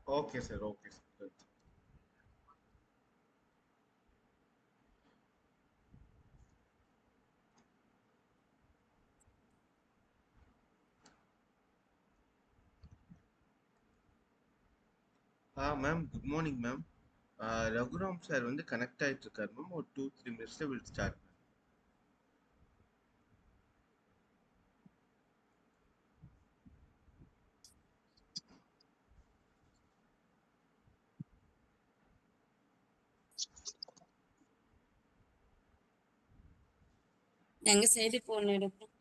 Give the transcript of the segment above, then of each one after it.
Okay, sir. Okay, sir. Good. Ma'am, good morning, ma'am. Raghuram sir வந்து connect ஆயிட்டு இருக்காரு ma'am. ஒரு 2-3 மினிட்ஸ்ல வில் ஸ்டார்ட். எங்க சைடு போன் எடுப்போம்.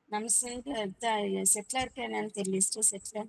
நம்ம சைடு செட்டில் இருக்கா என்னன்னு தெரியல. லிஸ்ட் செட்டில்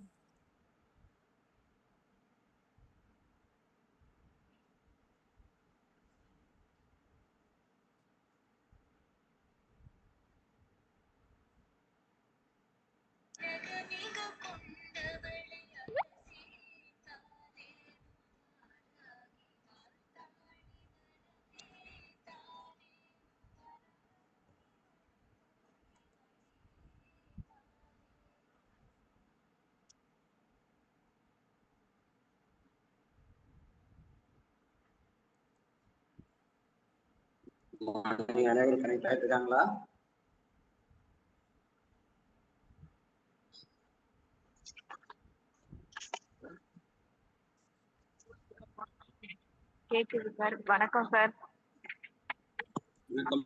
அனைவரும் கனெக்ட் ஆகிட்டு இருக்காங்களா? கேக்குது சார். வணக்கம் சார். வணக்கம்.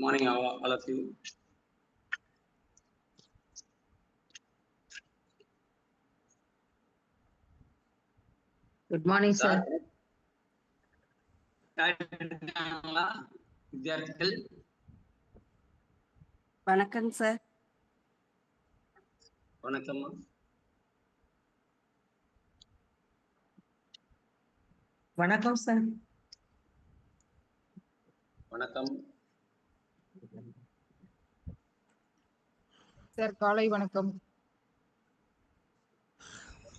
Morning, all of you. Good morning, sir. வித்தியார்த்திகள் வணக்கம் சார். வணக்கம். வணக்கம் சார். வணக்கம் சார். காலை வணக்கம்.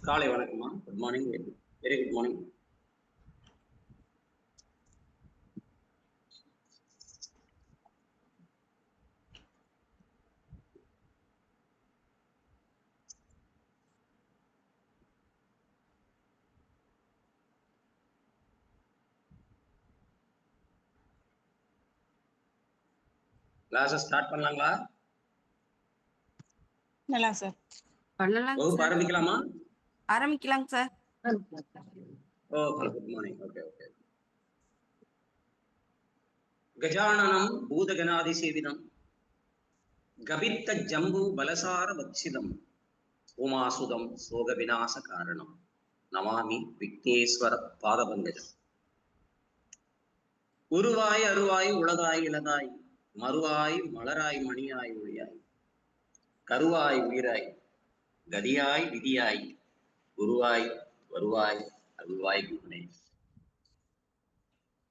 காலை வணக்கம்மா. Good morning. Very good morning. Class start பண்ணலாங்களா? சார். பண்ணலாம் வகுப்பு சார். ஆரம்பிக்கலாமா? ஆரம்பிக்கலாம் sir. Okay, good morning. Okay okay. கஜானனம் பூதகணாதிசேவிதம் கபித்த ஜம்பு பலசார வச்சிதம் உமாசுதம் சோக விநாச காரணம் நமாமி விக்னேஸ்வர பாதபங்கஜம். உருவாய் அருவாய் உலகாய் இலதாய் மறுவாய் மலராய் மணியாய் ஒளியாய் கருவாய் உயிராய் கதியாய் விதியாய் குருவாய் வருவாய் அருள்வாய் குருனே.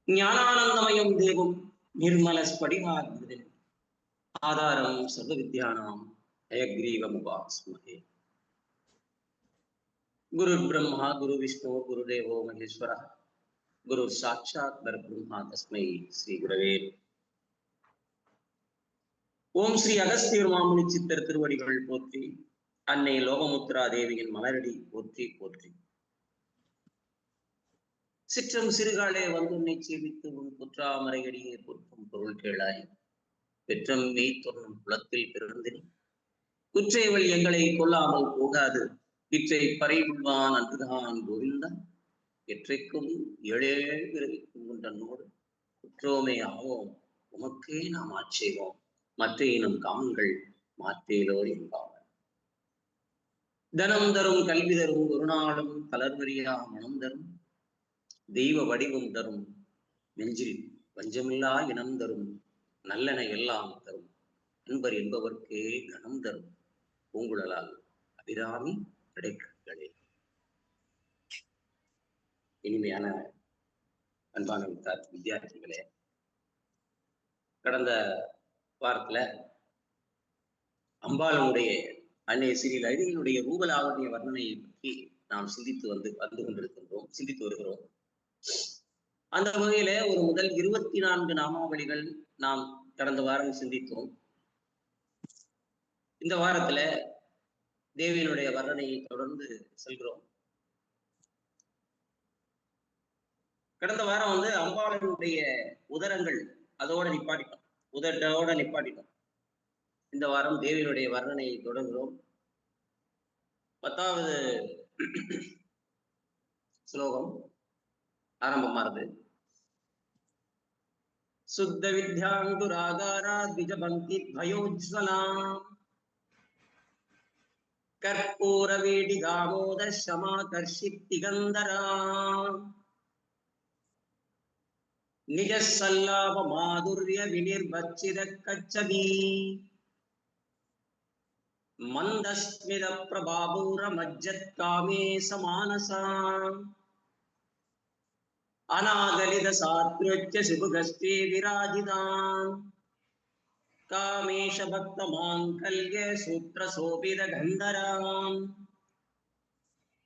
ஞானானந்தமயம் தேவம் நிர்மல ஸ்படிகாகிருதம் ஆதாரம் சர்வ வித்யானாம் ஹயக்ரீவமுபாஸ்மஹே. குரு பிரம்மா குரு விஷ்ணு குரு தேவோ மகேஸ்வர குரு சாட்சாத் பரபிரம்மா தஸ்மை ஸ்ரீ குரவே. ஓம் ஸ்ரீ அகஸ்தியர் மாமுனி சித்தர் திருவடிகள் போற்றி, அன்னை லோகமுத்ரா தேவியின் மலரடி போற்றி போற்றி. சிற்றம் சிறுகாலே வந்துன்னை சேவித்து உன் குற்றாமரையடியே பொறுப்பும் பொருள் கேளாய். பெற்றம் மெய் தொன்னும் குளத்தில் பிறந்தினி குற்றை வழி எங்களை கொல்லாமல் போகாது இற்றை பறை உள்வான் அன்றுதான் கோவிந்தன் எற்றைக்கும் ஏழேழு பிறவிக்கும் உண்டனோடு குற்றோமே ஆவோம் உமக்கே நாம் ஆட்சேவோம் மற்ற இனம் காமங்கள் மாற்றேலோ என்பார். தனம் தரும் கல்வி தரும் ஒரு நாளும் கலர்வரியா மனம் தரும் தெய்வ வடிவம் தரும் நெஞ்சில் வஞ்சமில்லா இனம் தரும் நல்லென எல்லாம் தரும் அன்பர் என்பவர்க்கே கனம் தரும் பூங்குழலால் அபிராமி கிடைக்கங்களே. இனிமையான அன்பான வித்தியார்த்திகளே, கடந்த வாரத்துல அம்பாளுடைய அன்னை ஸ்ரீ லலிதையினுடைய ரூபலாவண்ய வர்ணனையை பற்றி நாம் சிந்தித்து வருகிறோம். அந்த வகையில ஒரு முதல் 24 நாமாவளிகள் நாம் கடந்த வாரம் சிந்தித்தோம். இந்த வாரத்துல தேவியினுடைய வர்ணனையை தொடர்ந்து செல்கிறோம். கடந்த வாரம் அம்பாளினுடைய உதரங்கள் அதோட நிப்பாட்டிட்டோம். இந்த வாரம் தேவியினுடைய வர்ணனையை தொடர்கிறோம். 10வது ஸ்லோகம் ஆரம்பமானது. சுத்த வித்யாங்குராகாரா திஜபந்தி பயோஜ்வலாம் கற்பூர வேடி காமோத சமாகர்ஷித்திகந்தராம் நிஜ சல்லாப மாதுர்ய வினிர்பச்சித கச்சபி மந்தஸ்மித பிரபாபூர மஜ்ஜத் காமே சமானசாம் அநாகலித சாத்ருச்ச சிபுகஸ்தே விராஜிதாம் காமேஷ பக்த மாங்கல்ய சூத்ர சோபித கந்தராம்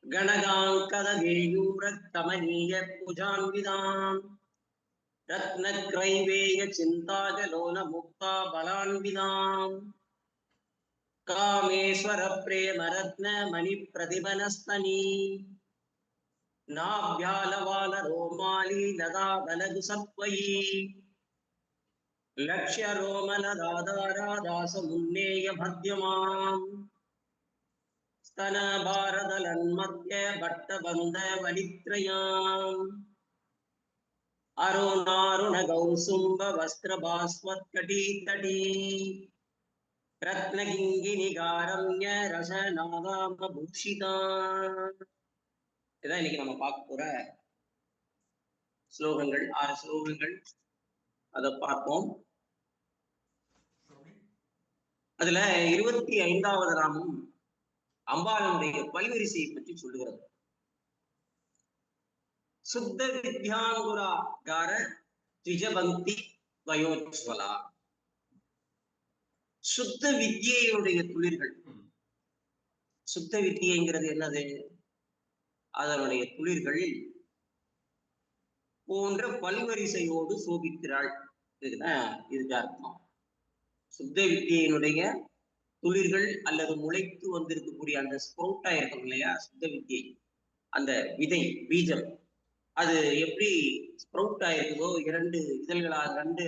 கணகாங்கத கேயூர கமனீய புஜான்விதாம் ரத்ன கிரைவேய சிந்தாகலோல முக்தா பலான்விதாம் காமேஸ்வர பிரேம ரத்ன மணி பிரதிபனஸ்தனி நாப்யாலவால ரோமாலி லதா பலது சத்வயி லக்ஷ்ய ரோமலதாதாரா தாச முன்னேய மத்யமாம் ஸ்தன பாரதலன்மத்ய பட்டபந்த வலித்ரயாம் அருணாருண கௌசும்ப வஸ்திர பாஸ்வத் கடி தடி ரத்னகிங்கினிகாரம்ய ரசநாதாம பூஷிதா. இதான் இன்னைக்கு நம்ம பார்க்க போற ஸ்லோகங்கள், 6 ஸ்லோகங்கள். அதை பார்ப்போம். அதுல 25வது நாமம் அம்பாளுடைய பல்வரிசையை பற்றி சொல்லுகிறது. சுத்த வித்யாங்குராகார திஜபந்தி வயோஜ்வலா. சுத்த வித்யையுடைய துளிர்கள். சுத்த வித்தியைங்கிறது என்னது? அதனுடைய துளிர்கள் போன்ற பல்வரிசையோடு சோபிக்கிறாள். இதுக்கு அர்த்தம். சுத்த வித்தியினுடைய துளிர்கள் அல்லது முளைத்து வந்திருக்கக்கூடிய அந்த ஸ்ப்ரௌட்டா இருக்கும் இல்லையா, சுத்த வித்தியை, அந்த விதை பீஜம், அது எப்படி ஸ்ப்ரௌட் ஆயிருக்குதோ, 2 இதழ்களாக 2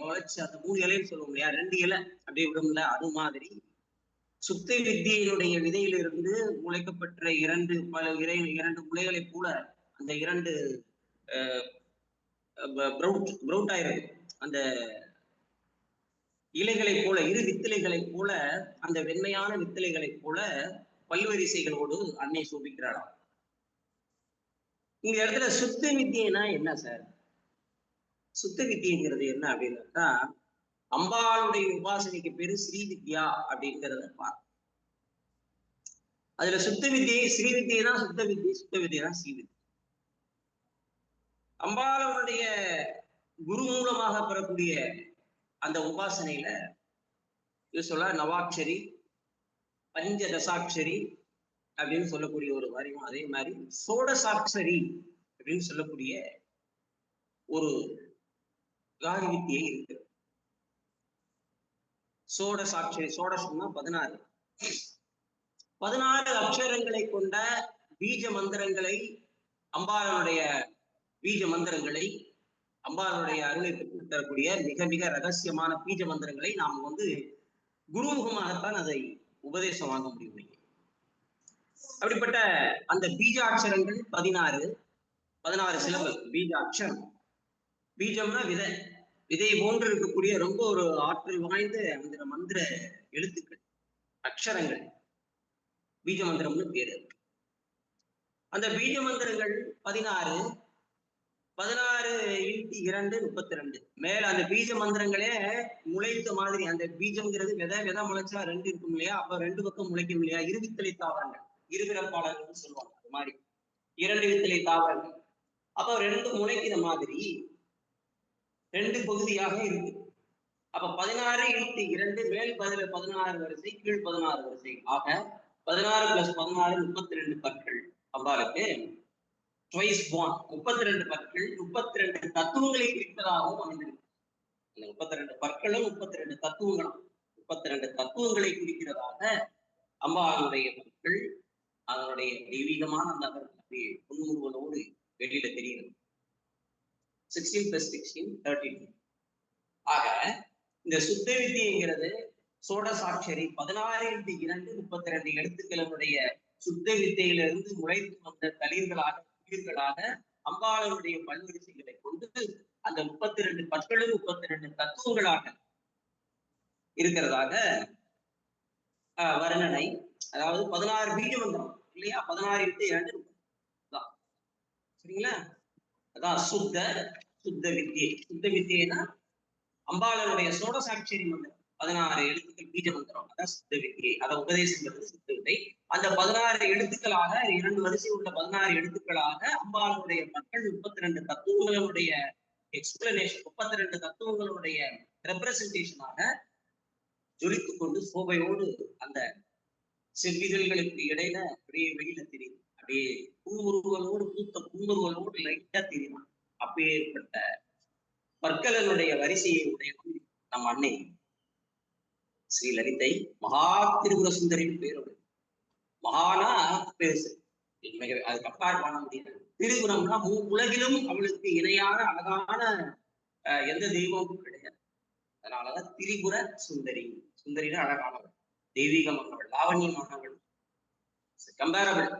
முளைச்சு அந்த 3 இலைன்னு சொல்லுவோம் இல்லையா, 2 இலை அப்படியே விடும்ல, அது மாதிரி சுத்த வித்தியினுடைய விதையிலிருந்து முளைக்கப்பட்ட 2 முளைகளை போல அந்த 2 ப்ரௌட் ஆயிருக்கு அந்த இலைகளை போல, 2 வித்திலைகளை போல, அந்த வெண்மையான வித்திலைகளை போல பல்வரிசைகளோடு அன்னை சோபிக்கிறாளாம். இந்த இடத்துல சுத்த வித்தியனா என்ன சார்? சுத்த வித்தியங்கிறது என்ன அப்படின்னாக்கா, அம்பாளுடைய உபாசனைக்கு பேரு ஸ்ரீ வித்யா அப்படிங்கிறத பார்க்க. அதுல சுத்த வித்தியை, ஸ்ரீ வித்தியை தான் சுத்த வித்தியை, சுத்த வித்தியை தான் ஸ்ரீ வித்தியை. அம்பாளுடைய குரு மூலமாக பெறக்கூடிய அந்த உபாசனையில இது சொல்ல நவாட்சரி, பஞ்சதசாட்சரி அப்படின்னு சொல்லக்கூடிய ஒரு வாரியம், அதே மாதிரி சோடசாட்சரி அப்படின்னு சொல்லக்கூடிய ஒரு காரி வித்தியை இருக்கு. சோடசாட்சரி, சோடசம்னா 16 அக்ஷரங்களை கொண்ட பீஜ மந்திரங்களை, அம்பாளுடைய பீஜ மந்திரங்களை, அம்பாளுடைய அருளை பெற்று தரக்கூடிய மிக மிக ரகசியமான பீஜ மந்திரங்களை நாம் குருமுகமாகத்தான் அதை உபதேசம் வாங்க முடியும். அப்படிப்பட்ட அந்த பீஜாட்சரங்கள் 16 சிலம்பல். பீஜ அக்ஷரம், பீஜம்னா விதை, விதை போன்று இருக்கக்கூடிய ரொம்ப ஒரு ஆற்றல் வாய்ந்த அந்த மந்திர எழுத்துக்கள், அக்ஷரங்கள், பீஜ மந்திரம்னு பேரு. அந்த பீஜ மந்திரங்கள் 16 × 2 32. மேல அந்த பீஜ மந்திரங்களே முளைத்த மாதிரி, அந்த பீஜம்ங்கிறது விதை முளைச்சா 2 இருக்கும் இல்லையா, அப்ப 2 பக்கம் முளைக்கும் இல்லையா, 2 வித்தலை தாவரங்கள், இருபிறப்பாளர்கள் சொல்லுவாங்க. அது மாதிரி 2 வித்தலை தாவரங்கள், அப்ப 2 முளைக்கிற மாதிரி 2 பகுதியாக இருக்கு. அப்ப 16 × 2, மேல் 16 வரிசை, கீழ் 16 வரிசை, ஆக 16 + 16 32 பற்கள். அம்பாளுக்கு ட்வைஸ் born 32 பற்கள், 32 தத்துவங்களை குறிப்பதாகவும் அமைந்திருக்கு. அந்த 32 பற்களும் 32 தத்துவங்களும், 32 தத்துவங்களை குறிக்கிறதாக அம்பாளுடைய பற்கள், அதனுடைய தெய்வீகமான அந்த புன்முறுவலோடு வெளியில தெரிகிறது. 16 + 16 32. ஆக இந்த சுத்த வித்தியைங்கிறது சோடசாட்சரி 16 × 2 32 எழுத்துக்களுடைய சுத்த வித்தையிலிருந்து முளைத்து வந்த தளிர்களாக அம்பாளுடைய பல்வரிசைகளை கொண்டு அந்த 32 பற்களும் 32 தத்துவங்களாக இருக்கிறதாக வர்ணனை. அதாவது 16 பீஜ மந்திரம் இல்லையா, 16 × 2 தான், சரிங்களா? அதான் சுத்த வித்தியை. சுத்த வித்தியைனா அம்பாளுடைய சோடசாட்சரி மந்திரம், 16 எழுத்துக்கள் பீஜ மந்திரம், அதான் சுத்த வித்தியை. அதை உபதேசம் பெறுவது சுத்த வித்தை. அந்த 16 எழுத்துக்களாக, 2 வரிசை உள்ள 16 எழுத்துக்களாக அம்பாளுடைய மக்கள் 32 தத்துவங்களுடைய எக்ஸ்பிளனேஷன், 32 தத்துவங்களுடைய ரெப்ரசன்டேஷனாக ஜொலித்துக் கொண்டு சோபையோடு அந்த செவ்விதழ்களுக்கு இடையில அப்படியே வெளியில தெரியும். அப்படியே புன்முறுவலோடு, பூத்த புன்முறுவலோடு லைட்டா தெரியும். அப்பேற்பட்ட பற்களனுடைய வரிசையை உடையவன் நம் அன்னை ஸ்ரீ லலிதை. மகா திரிபுர சுந்தரின் பேரோடு, மகானா பெருசு, அது கம்பேர் பண்ண முடியாது. திரிபுரம்னா உலகிலும் அவளுக்கு இணையான அழகான எந்த தெய்வமும் கிடையாது. அதனாலதான் திரிபுர சுந்தரி. சுந்தரினா அழகானவள், தெய்வீகமானவள், லாவண்யமானவள், கம்பேரபிள்.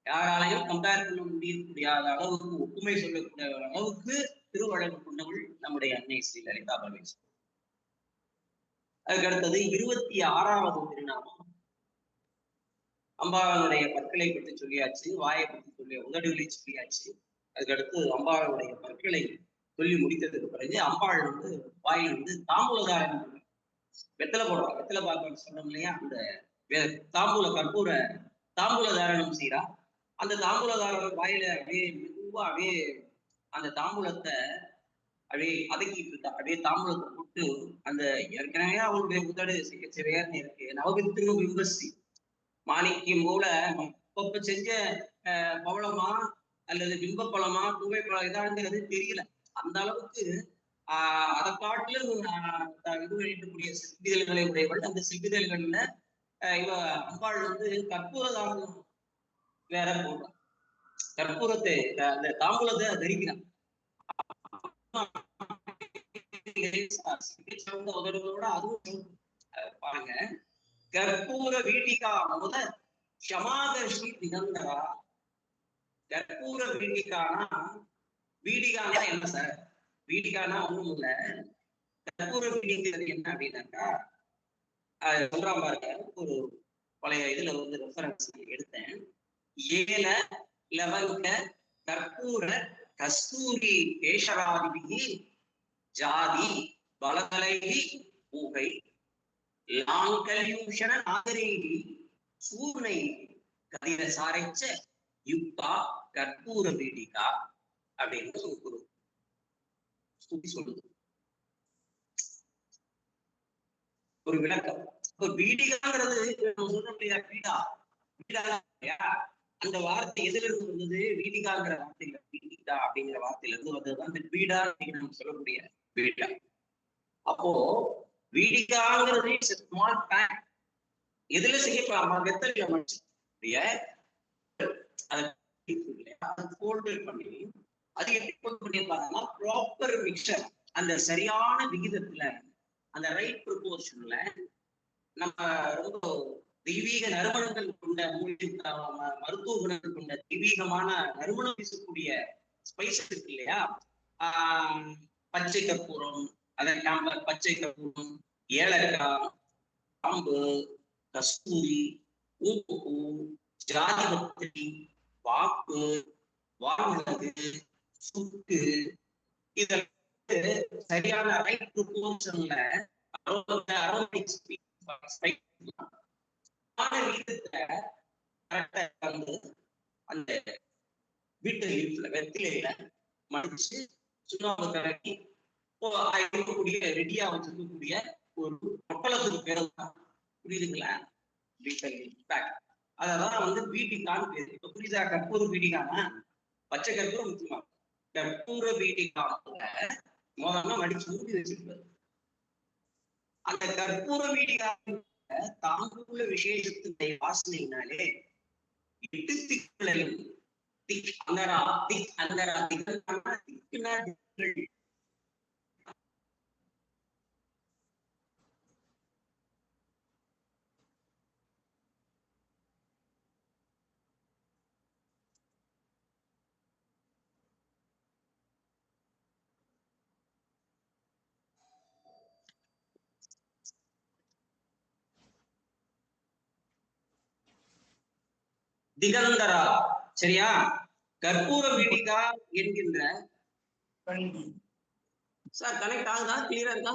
யாராலையும் கம்பேர் பண்ண முடியாத அளவுக்கு, ஒப்புமை சொல்லக்கூடிய அளவுக்கு திருவழகு கொண்டவள் நம்முடைய அன்னை ஸ்ரீ லலிதா பரமேஸ்வரி. அதுக்கு அடுத்தது 26வது திருநாமம். அம்பாளுடைய பற்களை பற்றி சொல்லியாச்சு, வாயை பற்றி சொல்லி, உதடுகளை சொல்லியாச்சு. அதுக்கடுத்து அம்பாளுடைய பற்களை சொல்லி முடித்ததுக்கு பிறகு அம்பாள் வாயில் தாம்பூலதாரம் வெத்தலை போடுறோம், வெத்தலை பார்க்க சொன்னோம் இல்லையா, அந்த கற்பூர தாம்பூல தாரணம் செய்யறா. அந்த தாம்பூல தாரணம் வாயில அப்படியே மெதுவா அப்படியே அந்த தாம்பூலத்தை அப்படியே அதக்கிட்டு இருக்கா. அப்படியே தாம்பூலத்தை போட்டு அந்த ஏற்கனவே அவளுடைய உதடு சிவையான்னு இருக்கு. நவபித்திரு பிம்பஸ்ரீ மாணிக்கம் போல அப்ப செஞ்ச பவளமா அல்லது பிம்பப்பழமா புகைப்பழம் இதாங்கிறது தெரியல. அந்த அளவுக்கு அதை காட்டிலும் இது வெளியிடக்கூடிய சிற்பிதழ்களை உடையவள். அந்த சிற்பிதழ்கள்ல இவ அம்பாள் கற்பூரதாரம் வேற போடுறான், கற்பூரத்தை அந்த தாம்பூலத்தை தரிக்கிறான். உதடுகளோட அதுவும் பாருங்க, கற்பூர வீட்டிகா முத ஷமாதர்ஷி திகந்தரா. கற்பூர வீட்டிகானா, வீடிகானா என்ன சார்? வீடிகானா ஒண்ணும் இல்ல. கற்பூர வீடிங்கிறது என்ன அப்படின்னாக்கா, சொல்றான் பாருங்க, ஒரு பழைய இதுல ரெஃபரன்ஸ் எடுத்தேன். ஏல லவங்க கற்பூர கஸ்தூரி கேசராதிபி ஜாதி பலகலைவி பூகை லாங்கல்யூஷண நாகரேகி சூர்ணை கதிர சாரைச்ச யுக்தா கற்பூர வீடிகா அப்படின்னு ஒரு சொல்லுது, ஒரு விளக்கம். இப்ப வீடிகாங்கிறது சொல்றோம் வீடா, வீடா அந்த வார்த்தை எதுல இருந்து வந்தது? வீடிகாங்கிற வார்த்தையில, வீடிகா அப்படிங்கிற வார்த்தையில இருந்து வந்ததுதான் இந்த வீடா அப்படின்னு நம்ம சொல்லக்கூடிய வீடா. அப்போ வீடிகாங்கிறது ஸ்மால் பேக். எதுல செய்யப்படாம வெத்தலையில மடிச்சு பண்ணி அது எப்படி பண்ணிருப்பாங்கன்னா ப்ராப்பர் மிக்சர், அந்த சரியான விகிதத்துல, அந்த ரைட் ப்ரொபோர்ஷன்ல நம்ம ரொம்ப தெய்வீக நறுமணங்கள் கொண்ட மருத்துவ குணங்கள் கொண்ட தெய்வீகமான நறுமணம் வீசக்கூடிய ஸ்பைசஸ் இருக்கு இல்லையா, பச்சை கற்பூரம், அதன் பச்சை கற்பூரம், ஏலக்காய், பாம்பு, கஸ்தூரி, ஊப்பு, ஜாதிபத்திரி, வாக்கு, வாமிளகு, சுக்கு, இதெல்லாம் சரியான ரைட் ப்ரொபோர்ஷன்ல அந்த வீட்டு லீஃப்ல வெத்திலையில மடிச்சு சுண்ணாம்பு கலக்கி இருக்கக்கூடிய ரெடியா வச்சிருக்கக்கூடிய ஒரு பொட்டலத்துக்கு பேரு தான், புரியுதுங்களா? அதான் வீட்டிக்கான்னு பேரு. இப்ப புரியுதா? கற்பூர வீடிகானா பச்சை கற்பூரம் முக்கியமா கற்பூர வீடிகால முதல்ல மடிச்சு மூடி வச்சிருப்பாரு. அந்த கற்பூர வீடிகால தாங்குள்ள விசேஷத்தினுடைய வாசனையினாலே 8 திக்குகளிலும் திக் அந்தரா திக் அந்தரா திகந்தரா, சரியா? கற்பூர வீடிகா என்கின்ற சார் கனெக்ட் ஆகுதா? கிளியரா இருக்கா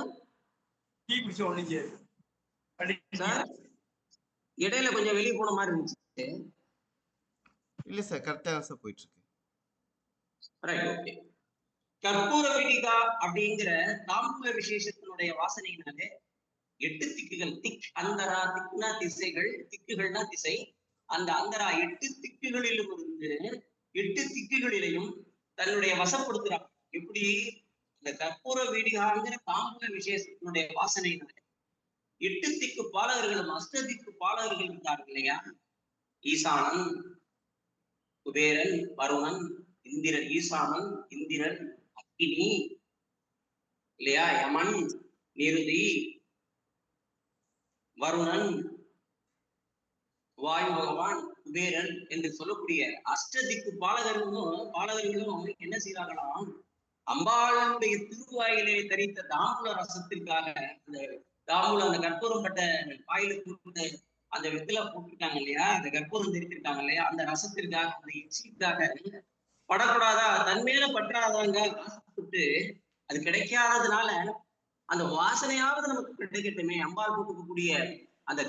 சார்? இடையில கொஞ்சம் வெளியே போன மாதிரி இருந்துச்சு. இல்ல சார், கரெக்டா தான் சார் போயிட்டு இருக்கு. Right, okay. கற்பூர வீடிகா அப்படிங்கிற தாம்பூல விசேஷத்தினுடைய வாசனையினாலே 8 திக்குகள், திக் அந்தரா, திக்னா திசைகள், திக்குகள்னா திசை. அந்த அந்தரா 8 திக்குகளிலும் இருந்து 8 திக்குகளிலையும் தன்னுடைய வசப்படுத்துறான். எப்படி? இந்த கற்பூர வீடிகாங்கிற தாம்பூல விசேஷத்தினுடைய வாசனையினால 8 திக்கு பாலகர்களும் அஷ்டதிக்கு பாலகர்கள் இருந்தார்கள் இல்லையா? ஈசானன், குபேரன், வருணன், இந்திரன். ஈசானன், இந்திரன், அக்கினி இல்லையா, யமன், நிருதி, வருணன், வாயு பகவான், குபேரன் என்று சொல்லக்கூடிய அஷ்டதிக்கு பாலகர்களும் என்ன செய்யறாங்களாம், அம்பாளுடைய திருவாயிலே தரித்த தாம்பூல ரசத்திற்காக அந்த தாம்பூல அந்த கற்பூரம் பட்ட வாயில போட்டு அந்த வெத்தில போட்டுருக்காங்க இல்லையா, அந்த கற்பூரம் தெரித்திருக்காங்க இல்லையா, அந்த ரசத்திற்காக அந்த எச்சிற்காக படக்கூடாதா, தன்மேல பற்றாதாங்க ஆசைப்பட்டு அது கிடைக்காததுனால அந்த வாசனையாவது நமக்கு கிடைக்கட்டுமே, அம்பாள் போட்டுக்கக்கூடிய அந்த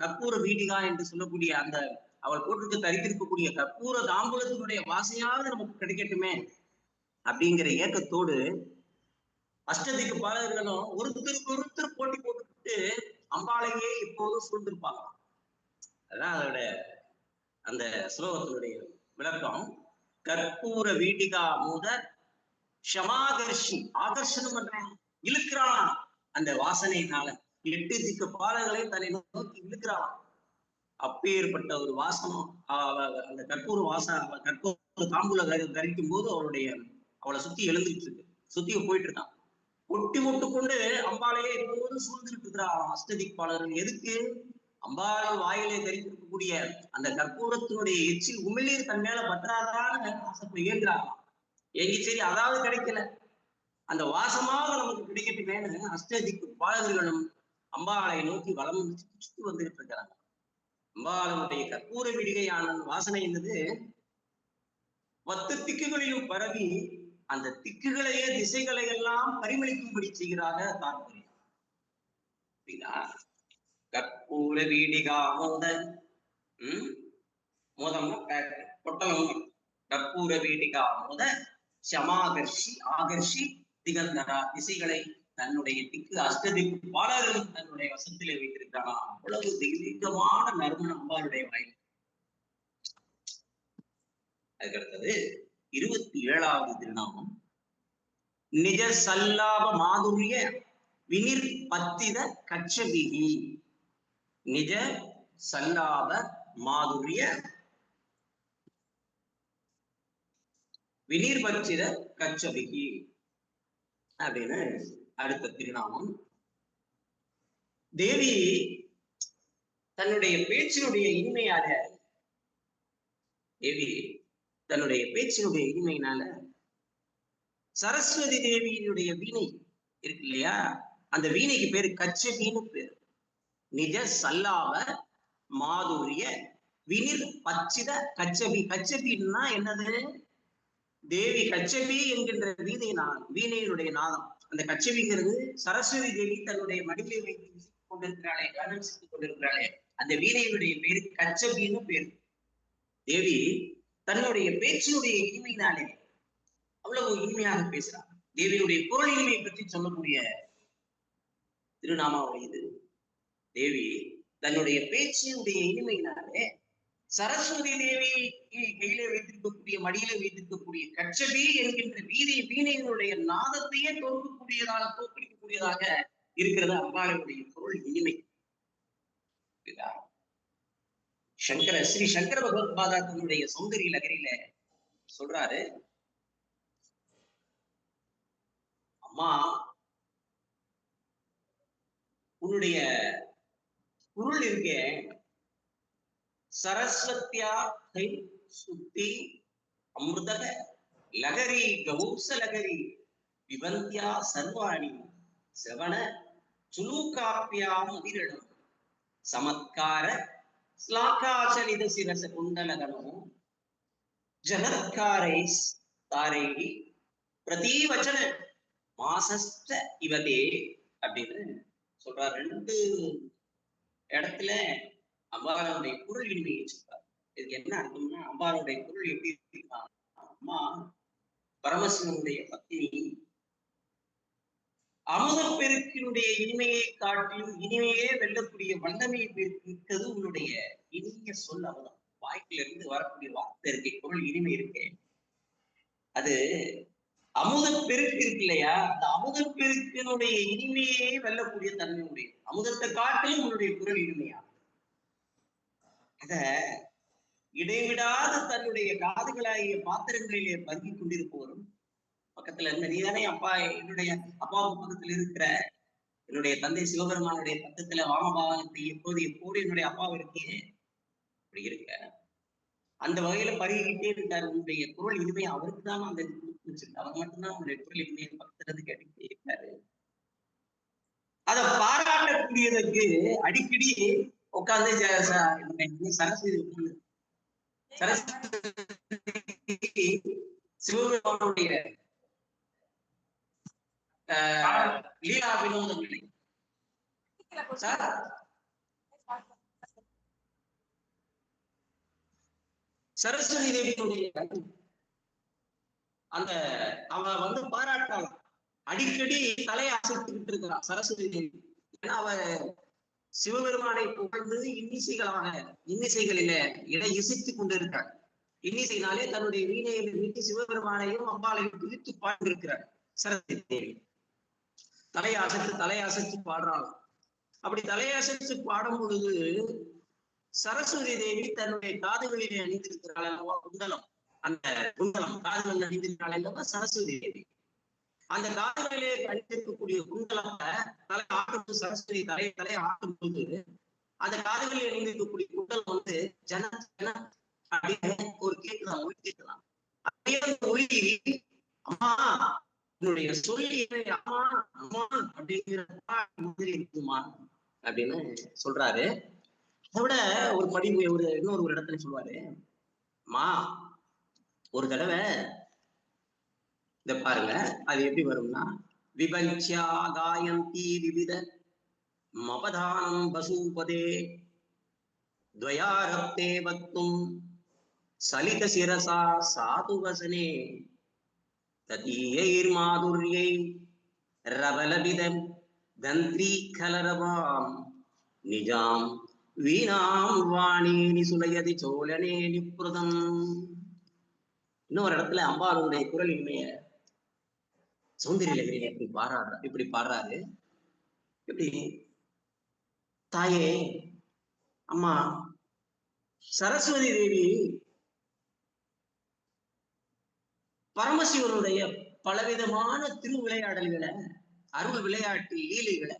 கற்பூர வீடிகா என்று சொல்லக்கூடிய அந்த அவள் போட்டுக்கு தரித்திருக்கக்கூடிய கற்பூர தாம்பூலத்தினுடைய வாசனையாவது நமக்கு கிடைக்கட்டுமே அப்படிங்கிற ஏக்கத்தோடு அஷ்டதிக்கு பாலகர்களும் ஒருத்தருக்கு போட்டி போட்டுக்கிட்டு அம்பாளையே இப்போதும் சூழ்ந்திருப்பாங்க. அதான் அதோட அந்த ஸ்லோகத்தினுடைய விளக்கம். கற்பூர வீடிகா மூத ஷமாகர்ஷி, ஆகர்ஷணம் பண்றான், இழுக்கிறான் அந்த வாசனையினால 8 திக்கு பாலங்களை தன்னை நோக்கி இழுக்கிறான். அப்பேற்பட்ட ஒரு வாசனம் அந்த கற்பூர தாம்பூல தரிக்கும் போது அவளை சுத்தி எழுந்துட்டு இருக்கு, சுத்தி போயிட்டு இருக்கான். ஒட்டி முட்டு கொண்டு அம்பாளையே எப்போதும் சூழ்ந்துட்டு இருக்கிறான் அஷ்டதிக்பாலர்கள். எதுக்கு? அம்பாள் வாயிலே தரித்திருக்கக்கூடிய அந்த கற்பூரத்தினுடைய எச்சில் உமிழ்நீர் தன் மேல பற்றாதான்னு ஆசைப்பட்டு இயங்குறாங்க. எங்க சரி அதாவது கிடைக்கல, அந்த வாசமாக நமக்கு கிடைக்கட்டுமேனு அஷ்டதிக்கு பாலகர்களும் அம்பாளை நோக்கி வலம் சுற்றி வந்துட்டு இருக்கிறாங்க. அம்பாளுடைய கற்பூர விடிகையான வாசனை என்பது 10 திக்குகளிலும் பரவி அந்த திக்குகளையே திசைகளை எல்லாம் பரிமளிக்கும்படி செய்கிறாக தாற்பயம். கற்பூர வீடிகா மோதம்னா பொட்டலம். கற்பூர வீடிகா மோத ஷமாகர்ஷி ஆகர்ஷி திகந்தரா, திசைகளை தன்னுடைய திக்கு அஷ்டதிக்கு பாலர்களும் தன்னுடைய வசத்திலே வைத்திருக்கிறானா. அவ்வளவு திகமான நறுமணம் அம்பாளுடைய வாயில். அதுக்கடுத்தது 27வது திருநாமம். நிஜ சல்லாப மாதுரிய வினிர் பத்தித கச்சபிகி. நிஜ சல்லாப மாதுரிய வினிர் பத்தித கச்சபிகி அப்படின்னு அடுத்த திருநாமம். தேவி தன்னுடைய பேச்சினுடைய இனிமையினால சரஸ்வதி தேவியினுடைய வீணை இருக்கு இல்லையா, அந்த வீணைக்கு பேரு கச்சபின்னு பேரு. நிஜ சல்லாப மாதுரிய வினிர் பச்சித கச்சபி. கச்சபின்னா என்னது? தேவி கச்சபி என்கின்ற வீணையினுடைய நாதம். அந்த கச்சபிங்கிறது சரஸ்வதி தேவி தன்னுடைய மடியிலே வைத்து கொண்டிருக்கிறாளே, கவனித்துக் கொண்டிருக்கிறாளே, அந்த வீணையினுடைய பேரு கச்சபின்னு பேரு. தேவி தன்னுடைய பேச்சினுடைய இனிமையினாலே அவ்வளவு இனிமையாக பேசுறாங்க. தேவியுடைய பொருள் இனிமையை பற்றி சொல்லக்கூடிய திருநாமாவுடைய இது. தேவி தன்னுடைய பேச்சினுடைய இனிமையினாலே சரஸ்வதி தேவி கையிலே வைத்திருக்கக்கூடிய மடியிலே வைத்திருக்கக்கூடிய கச்சபி என்கின்ற வீணையினுடைய நாதத்தையே தோற்கடிக்கக்கூடியதாக இருக்கிறது அம்பாளுடைய பொருள் இனிமை. ஸ்ரீ சங்கர பகவத்பாதா தன்னுடைய சௌந்தரிய லகரியில சொல்றாரு, அம்மா உன்னுடைய பொருள் இருக்க சரஸ்வத்யா சுத்தி அமிர்தக லகரி கௌச லகரி விவந்தியா சர்வாணி செவன சுலூகாப்பியாம் அதிரணம் சமத்கார ஸ்லாகாச்சலித சிரச குண்டலகனோ ஜனத்காரை தாரேகி பிரதிவச்சன மாசஸ்ட இவதே அப்படின்னு சொல்றார். 2 இடத்துல அம்பாளுடைய குரல் இனிமையை சொல்றார். இதுக்கு என்ன அர்த்தம்னா, அம்பாளுடைய குரல் எப்படி இருக்கா, அம்மா பரமசிவனுடைய பத்தினி, அமுதப்பெருக்கினுடைய இனிமையை காட்டிலும் இனிமையே வெல்லக்கூடிய வல்லமையை பெருக்கிறது உன்னுடைய இனிய சொல் அமுதம். வாய்க்குல இருந்து வரக்கூடிய வார்த்தை இருக்கே, குரல் இனிமை இருக்கே, அது அமுதப்பெருக்கு இருக்கு இல்லையா, அந்த அமுதப்பெருக்கினுடைய இனிமையே வெல்லக்கூடிய தன்மையுடைய அமுதத்தை காட்டிலும் உன்னுடைய குரல் இனிமையா. அத இடைவிடாத தன்னுடைய காதுகளாகிய பாத்திரங்களிலே பருகிக் கொண்டிருப்பவரும் பக்கத்துல இருந்த, நீதானே அப்பா, என்னுடைய அப்பாவுக்கு பக்கத்துல இருக்கிற என்னுடைய தந்தை சிவபெருமானுடைய பக்கத்துல வாமபாவனத்தை எப்போது என்னுடைய அப்பாவை இருக்கே, அப்படி இருக்க அந்த வகையில பருகிக்கிட்டே இருக்காரு. உன்னுடைய குரல் இனிமை அவருக்கு தான் அந்த இது கொடுத்து வச்சிருக்கு. அவர் மட்டும்தான் உன்னுடைய குரல் இனிமையை பக்தரது கேட்டுக்கிட்டே இருக்காரு. அதை பாராட்டக்கூடியதற்கு அடிக்கடி உட்கார்ந்து சரஸ்வதி உட்கார்ந்து சரஸ்வதி சிவபெருமானுடைய லீலா வினோதங்களை சரஸ்வதி தேவியினுடைய அந்த அவ வந்து பாராட்டலாம். அடிக்கடி தலையை அசைத்துக்கிட்டு இருக்கிறான் சரஸ்வதி தேவி. ஏன்னா அவ சிவபெருமானை புகழ்ந்து இன்னிசைகளில இடை இசைத்துக் கொண்டிருக்கிறார். இன்னிசையினாலே தன்னுடைய வீணையை வீட்டி சிவபெருமானையும் அம்பாளையும் பிரித்து பாடிருக்கிறார் சரஸ்வதி தேவி. தலையாசைத்து பாடுறாங்க. அப்படி தலையாசைத்து பாடும் பொழுது சரஸ்வதி தேவி தன்னுடைய காதுகளிலே அணிந்திருக்கிறாள் அல்லவா குண்டலம், அந்த குண்டலம் காதுகளில் அணிந்திருக்கிறாள் அல்லவா சரஸ்வதி தேவி. அந்த காதுகளிலே அணிந்திருக்கக்கூடிய குண்டலத்தை தலை ஆட்டும் சரஸ்வதி தலையை ஆட்டும் போது அந்த காதுகளில் அணிந்திருக்கக்கூடிய குண்டலம் வந்து ஜன அப்படின்னு ஒரு கேட்கலாம், ஒளி கேட்கலாம். அதே ஒளி அம்மா என்னுடைய சொல்லி அம்மா அம்மா அப்படிங்கிற மாதிரி இருக்குமா அப்படின்னு சொல்றாரு. அதை விட ஒரு படிவு இன்னொரு இடத்துல சொல்லுவாரு, மா ஒரு தடவை இத பாருங்க அது எப்படி வரும்னா, விபஞ்சியா காயந்தி விவித மபதானம் வசூபதே துவயாரப்தே வக்தும் சலித சிரசா சாது வசனே ததீயைர் மாதுர்யை ரவலபிதம் தந்திரி கலரவாம் நிஜாம் வீணாம் வாணி சுலையதி சோழனே நிப்ருதம். இன்னொரு இடத்துல அம்பாளுடைய குரல் இனிமைய சௌந்தரியலகிரி இப்படி பாடுறாரு. இப்படி தாயே அம்மா சரஸ்வதி தேவி பரமசிவனுடைய பலவிதமான திருவிளையாடல்களை, அருள் விளையாட்டு லீலைகளை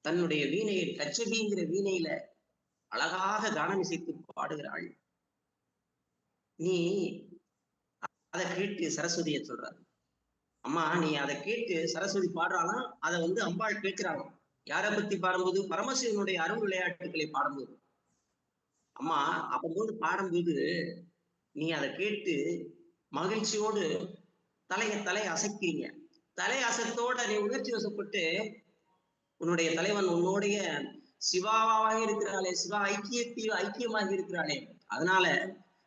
தன்னுடைய வீணையில் கச்சபிங்கிற வீணையில அழகாக கானம் இசைத்து பாடுகிறாள். நீ அதை கேட்டு சரஸ்வதியை சொல்றாரு, அம்மா நீ அதை கேட்டு சரஸ்வதி பாடுறாலாம், அதை வந்து அம்பாள் கேட்கிறாங்க. யாரை பத்தி பாடும்போது? பரமசிவனுடைய அருள் விளையாட்டுகளை பாடும்போது. அம்மா அப்போது பாடும்போது நீ அதை கேட்டு மகிழ்ச்சியோடு தலையை அசைக்கிறீங்க. தலை அசைத்தோட நீ உணர்ச்சி வசப்பட்டு உன்னுடைய தலைவன் உன்னுடைய சிவாவாக இருக்கிறாளே, சிவா ஐக்கியமாக இருக்கிறாளே, அதனால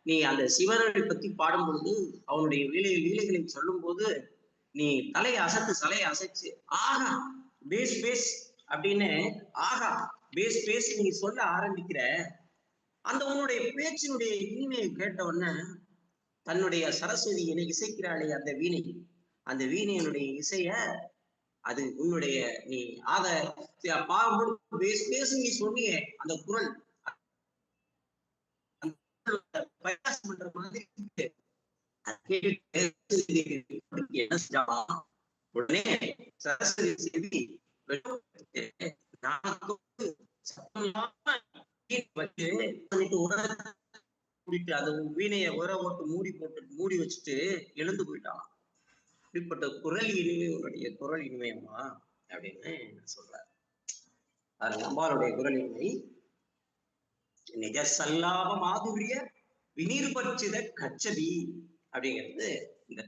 நீ அந்த சிவனை பத்தி பாடும் பொழுது அவனுடைய லீலைகளை சொல்லும் போது நீ தலையை அசைச்சு ஆகா பேஸ் அப்படின்னு ஆகா பேஸ் நீ சொல்ல ஆரம்பிக்கிற. அந்த உன்னுடைய பேச்சினுடைய இனிமையை கேட்ட உடனே தன்னுடைய சரஸ்வதி என்னை இசைக்கிறாளே அந்த வீணையினுடைய இசைய அது உன்னுடைய நீ பேசு நீ சொன்னியே அந்த குரல் பண்ற மாதிரி உடனே சரஸ்வதி செய்தி அந்த வீணைய மூடி வச்சுட்டு எழுந்து போயிட்டான். இப்படிப்பட்ட குரல் இனிமை உன்னுடைய குரல் இனிமையம்மா அப்படின்னு சொல்றாரு. அது அம்பாளுடைய குரல் இனிமை. நிஜ சல்லாப மாதுரிய வினிர்பட்சித கச்சபி அப்படிங்கிறது இந்த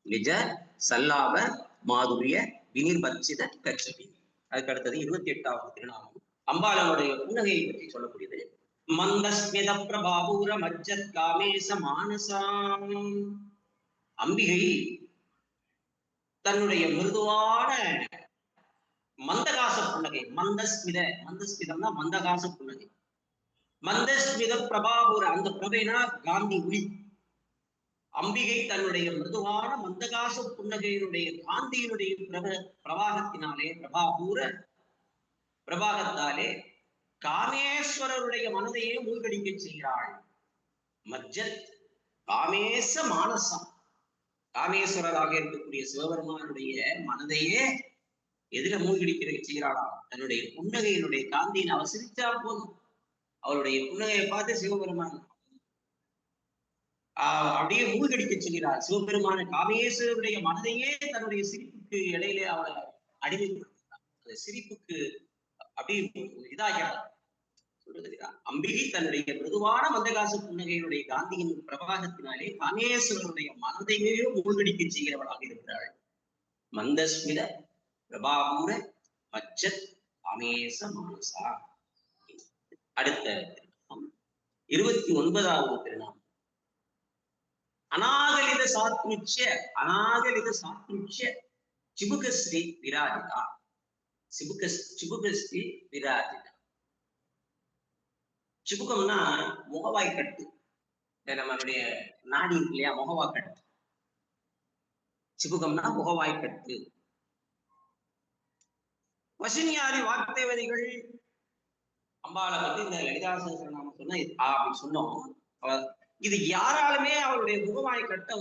நிஜ சல்லாப மாதுரிய வினிர்பட்சித கச்சபி. அதுக்கு அடுத்தது 28வது திருநாமம் அம்பாளுடைய புன்னகையை பற்றி சொல்லக்கூடியது. மந்தஸ்மித பிரபாபூர மஜ்ஜத் காமேச மானசாம். அம்பிகை தன்னுடைய மிருதுவான மந்தகாச புன்னகை, மந்தஸ்மிதம்னா மந்தகாச புன்னகை. மந்தஸ்மித பிரபாபூர, அந்த பிரபைனா காந்தி ஒளி. அம்பிகை தன்னுடைய மிருதுவான மந்தகாச புன்னகையினுடைய காந்தியினுடைய பிரபாகத்தினாலே, பிரபாகத்தாலே காமேஸ்வரருடைய மனதையே மூழ்கடிக்க செய்கிறாள். மஜ்ஜத் காமேச மானசம். காமேஸ்வரராக இருக்கக்கூடிய சிவபெருமானுடைய மனதையே எதிர மூழ்கடிக்கிற செய்கிறாளாம். தன்னுடைய புன்னகையினுடைய காந்தியின் அவசரிச்சா போதும், அவருடைய புன்னகையை பார்த்து சிவபெருமான் அப்படியே மூழ்கடிக்க சொல்கிறார். சிவபெருமான காமேஸ்வருடைய மனதையே தன்னுடைய சிரிப்புக்கு இடையிலே அவளை அடிமைப்படுத்தினார். அந்த சிரிப்புக்கு அப்படியே இதாகிறார். சொல்லுகிறார், அம்பிகை தன்னுடைய மிருதுவான மந்தகாச புன்னகையினுடைய காந்தியின் பிரபாகத்தினாலே காமேஸ்வரனுடைய மனதையே மூழ்கடிக்க செய்கிறவளாக இருக்கிறாள். மந்தஸ்மித பிரபாபூர மச்சத் காமேச மானசா. அடுத்த 29வது திருநாமம் அநாகலித சாத்ருட்ச சிபுகஸ்ரீ விராஜிதா. சிபுகஸ்ரீ விராஜிதா. சிபுகம்னா முகவாய் கட்டு. நம்மளுடைய நாடி இருக்கு இல்லையா, முகவாய் கட்டு. சிபுகம்னா முகவாய் கட்டு. வசினியாதி வார்த்தைவதிகள் அம்பாளை பத்தி இந்த லலிதா சகஸ்ரநாமம் சொன்னா அப்படி சொன்னோம். இது யாராலுமே அவருடைய முகவாய் கட்டை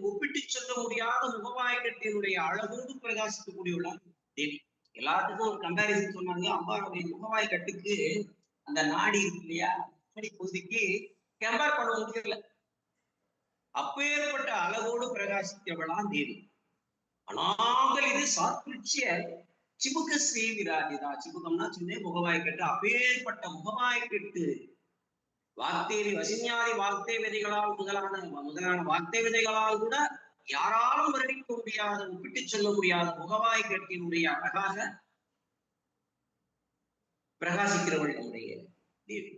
ஒப்பிட்டு சொல்ல முடியாத முகவாய் கட்டினுடைய அழகோடு பிரகாசிக்கக்கூடியவளா தேவி. எல்லாத்துக்கும் ஒரு கம்பாரிசன் சொன்னாங்க. அம்பாளுடைய முகவாய் கட்டுக்கு அந்த நாடி இருக்கு இல்லையா, நாடி பகுதிக்கு கம்பேர் பண்ண முடியல. அப்பேற்பட்ட அழகோடு பிரகாசிக்கவளா தேவி. ஆனால் இது சாத்ருட்சிய சிபுக ஸ்ரீ விராஜிதா. சிபுகம்னா சொன்னேன் முகவாய் கட்டு. அப்பேற்பட்ட முகவாய் கட்டு வார்த்தேவி வசிஞாதி வார்த்தை விதைகளால் முதலான வார்த்தை விதைகளால் கூட யாராலும் வர்ணிக்க முடியாத, ஒப்பிட்டு சொல்ல முடியாத முகவாய் கட்டினுடைய அழகாக பிரகாசிக்கிறவள் நம்முடைய தேவி.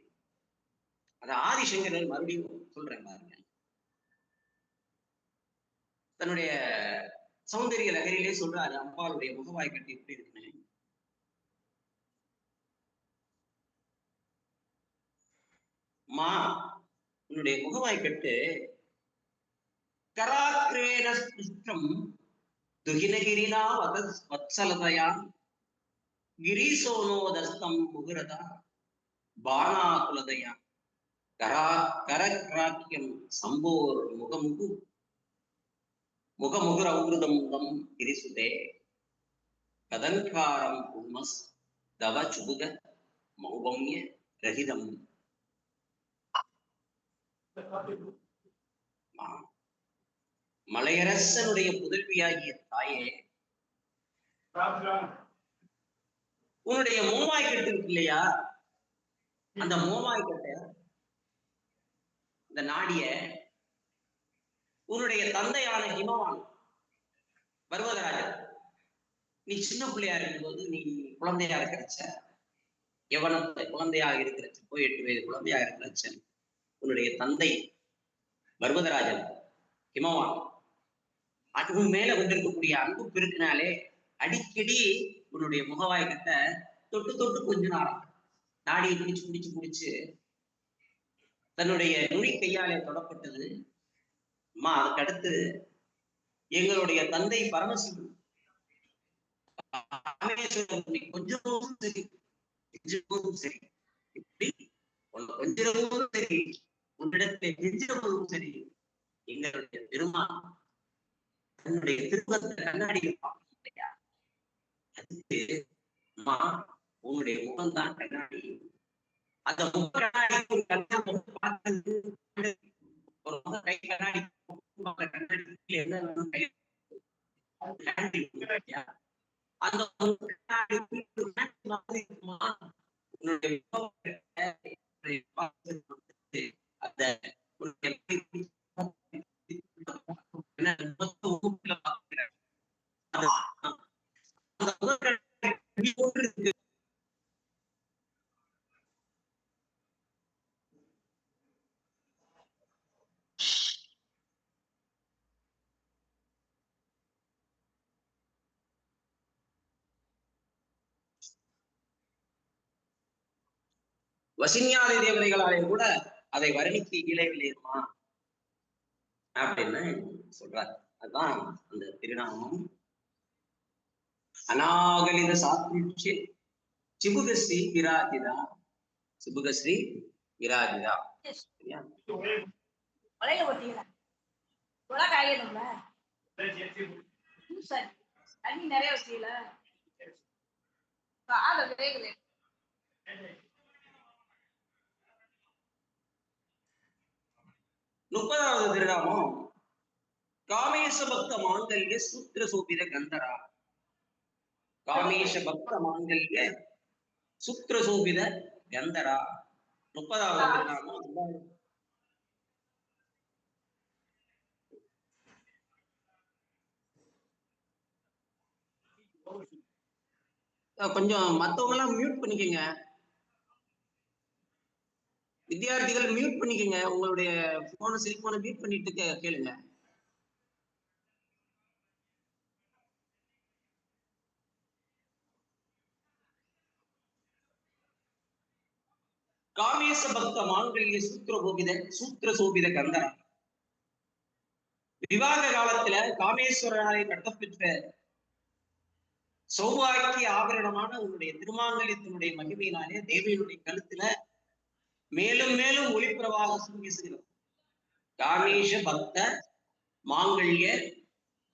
அது ஆதிசங்கரர் மறுபடியும் சொல்றேன் பாருங்க. தன்னுடைய சௌந்தரிய லகரியிலே சொல்றாரு, அம்பாளுடைய முகவாய் கட்டி எப்படி இருக்குன்னு. மா, உன்னுடைய முகவாய் கட்டு கராக்ரேனம் துகினகிரினா வத்சலதயா கிரீசோனோதஸ்தம் முகுரதா பானாகுலதயா கரக்ராக்கியம் சம்போர் முகமுகுரௌகிருதம் முகம் கிரிசுதே கதன்காரம் உமஸ் தவ சுபுக மௌபம்ய ரஹிதம். மலையரசனுடைய புதல்வியாகிய தாயே, உன்னுடைய மோவாய் கட்டு இருக்கு இல்லையா, அந்த மோவாய் கட்ட இந்த நாடிய உன்னுடைய தந்தையான ஹிமவான் பர்வதராஜன், நீ சின்ன பிள்ளையா இருக்கும்போது, நீ குழந்தையா இருக்கிறச்ச, எவனத்தை குழந்தையா இருக்கிறச்ச, 8 வயது குழந்தையா இருக்கிறச்ச, உன்னுடைய தந்தை பர்வதராஜன் ஹிமவான் அதுவும் மேல கொண்டிருக்கக்கூடிய அன்பு பெருக்கினாலே அடிக்கடி உன்னுடைய முகவாய் கிட்ட தொட்டு தொட்டு கொஞ்ச நேரம் நாடியை பிடிச்சு தன்னுடைய நுனி கையாலே தொடப்பட்டது. அம்மா, அதுக்கு அடுத்து எங்களுடைய தந்தை பரமசிவன் கொஞ்சமும் சரி கொஞ்சமும் சரி கொஞ்சமும் சரி உன்னிடத்தை நெஞ்சமும் சரி எங்களுடைய பெருமான் தன்னுடைய திருப்பத்தை கண்ணாடியில் பார்க்கலையா, அதுக்கு அம்மா உங்களுடைய முகம்தான் கண்ணாடி. அந்த முக கண்ணாடி பார்த்தது ஒரு முக கை கண்ணாடி அந்த வசினியாதி தேவதைகளாலே கூட அதை வர்ணிக்க இயலவில்லையுமா அப்படின்னு சொல்றாரு. அதுதான் அந்த திருநாமம். அநாகலித சாத்ருட்சிய சிபுகஸ்ரீ விராஜிதா. சிபுகஸ்ரீ விராஜிதா. தண்ணி நிறைய வச்சீங்கள 30வது திருநாமம் காமேச பக்த மாங்கல்ய சூத்திர சோபித கந்தரா. காமேச பக்த மாங்கல்ய சூத்திர சோபித கந்தரா 30வது திருநாமம். கொஞ்சம் மத்தவங்க எல்லாம் மியூட் பண்ணிக்கங்க, வித்தியார்த்திகள் மியூட் பண்ணிக்கங்க, உங்களுடைய போன செல்போனை மியூட் பண்ணிட்டு கேளுங்க. காமேச பக்த மாங்கல்ய சூத்திர சோபித கந்தரா. விவாக காலத்துல காமேஸ்வரனாரை கட்டப்பெற்ற சௌபாக்கிய ஆபரணமான உன்னுடைய திருமாங்கல்யத்தினுடைய மகிமையினாலே தேவியினுடைய கழுத்துல மேலும் மேலும் ஒளிப்பிரவாகம் வீசுகிறது. காமேஷ பக்த மாங்கல்ய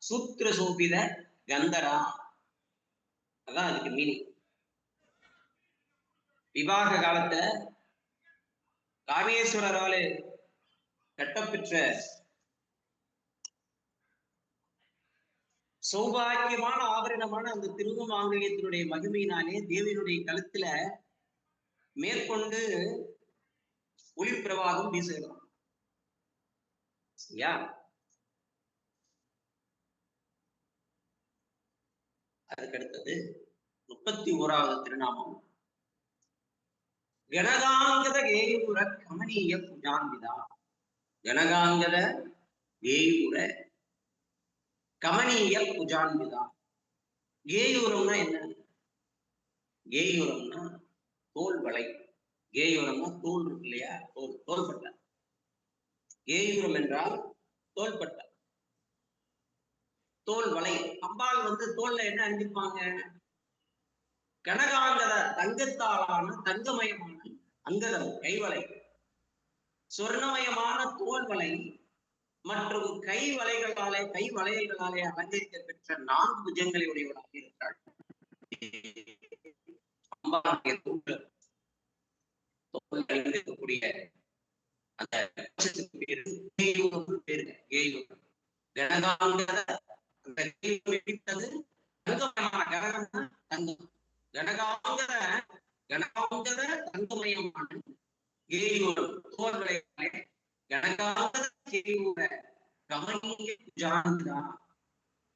சூத்திர சோபித கந்தரா, அதான் அதுக்கு மீனிங். விவாக காலத்துல காமேஸ்வரராலே கட்டப்பெற்ற சௌபாகியமான ஆபரணமான அந்த திருமாங்கல்யத்தினுடைய மகிமையினாலே தேவியினுடைய கழுத்துல மேற்கொண்டு ஒளிப்பிரவாகம் வீசுகிறான். சரியா? அதுக்கடுத்தது 31வது திருநாமம் கனகாங்கத கேயூர கமனீய புஜான்விதா. கனகாங்கத கேயூர கமனீய புஜான்விதா. கேயூரம்னா என்ன? கேயூரம்னா தோல் வளை. கேயூரம்னா தோல் இருக்கு இல்லையா, தோள்பட்டை. கேயூரம் என்றால் தோள்பட்டை, தோல் வளை. அம்பாள் தோல்ல என்ன அணிஞ்சிருப்பாங்க? கனகாங்கத தங்கத்தாலான தங்கமயமான அங்கதம் கைவளை, சொர்ணமயமான தோல் வளை மற்றும் கை வளையல்களாலே அலங்கரிக்க பெற்ற 4 புஜங்களை உடையவளாக இருக்கிறாள். இருக்கக்கூடிய அந்த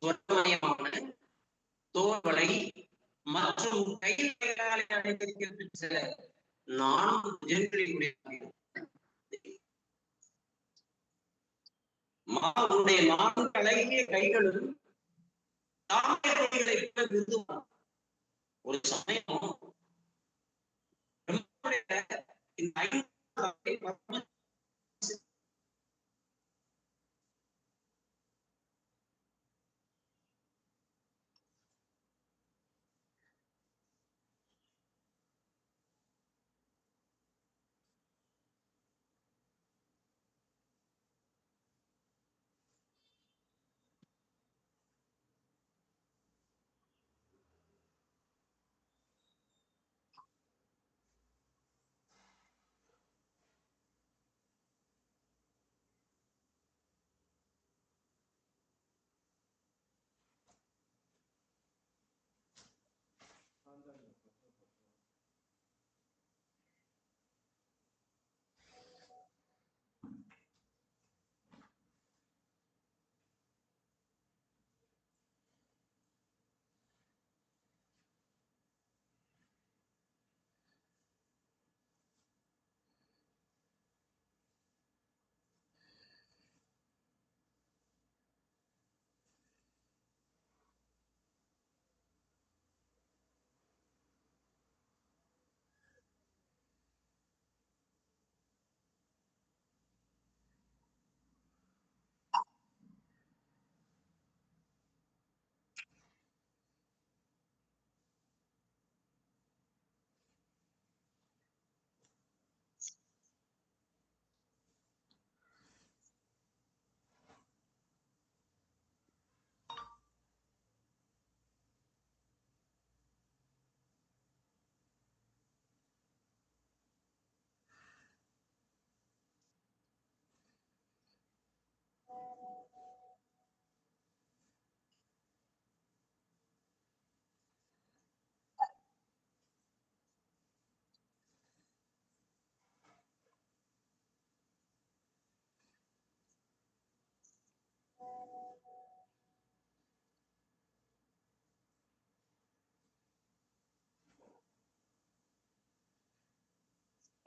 தங்கமயமான தோல்வளை மற்றும் கைகளை அலங்கரிக்கப்பெற்ற 4 புஜங்களினுடைய மாவுடைய 4 அழகிய கைகளும் தாமரை ஒரு சமயம்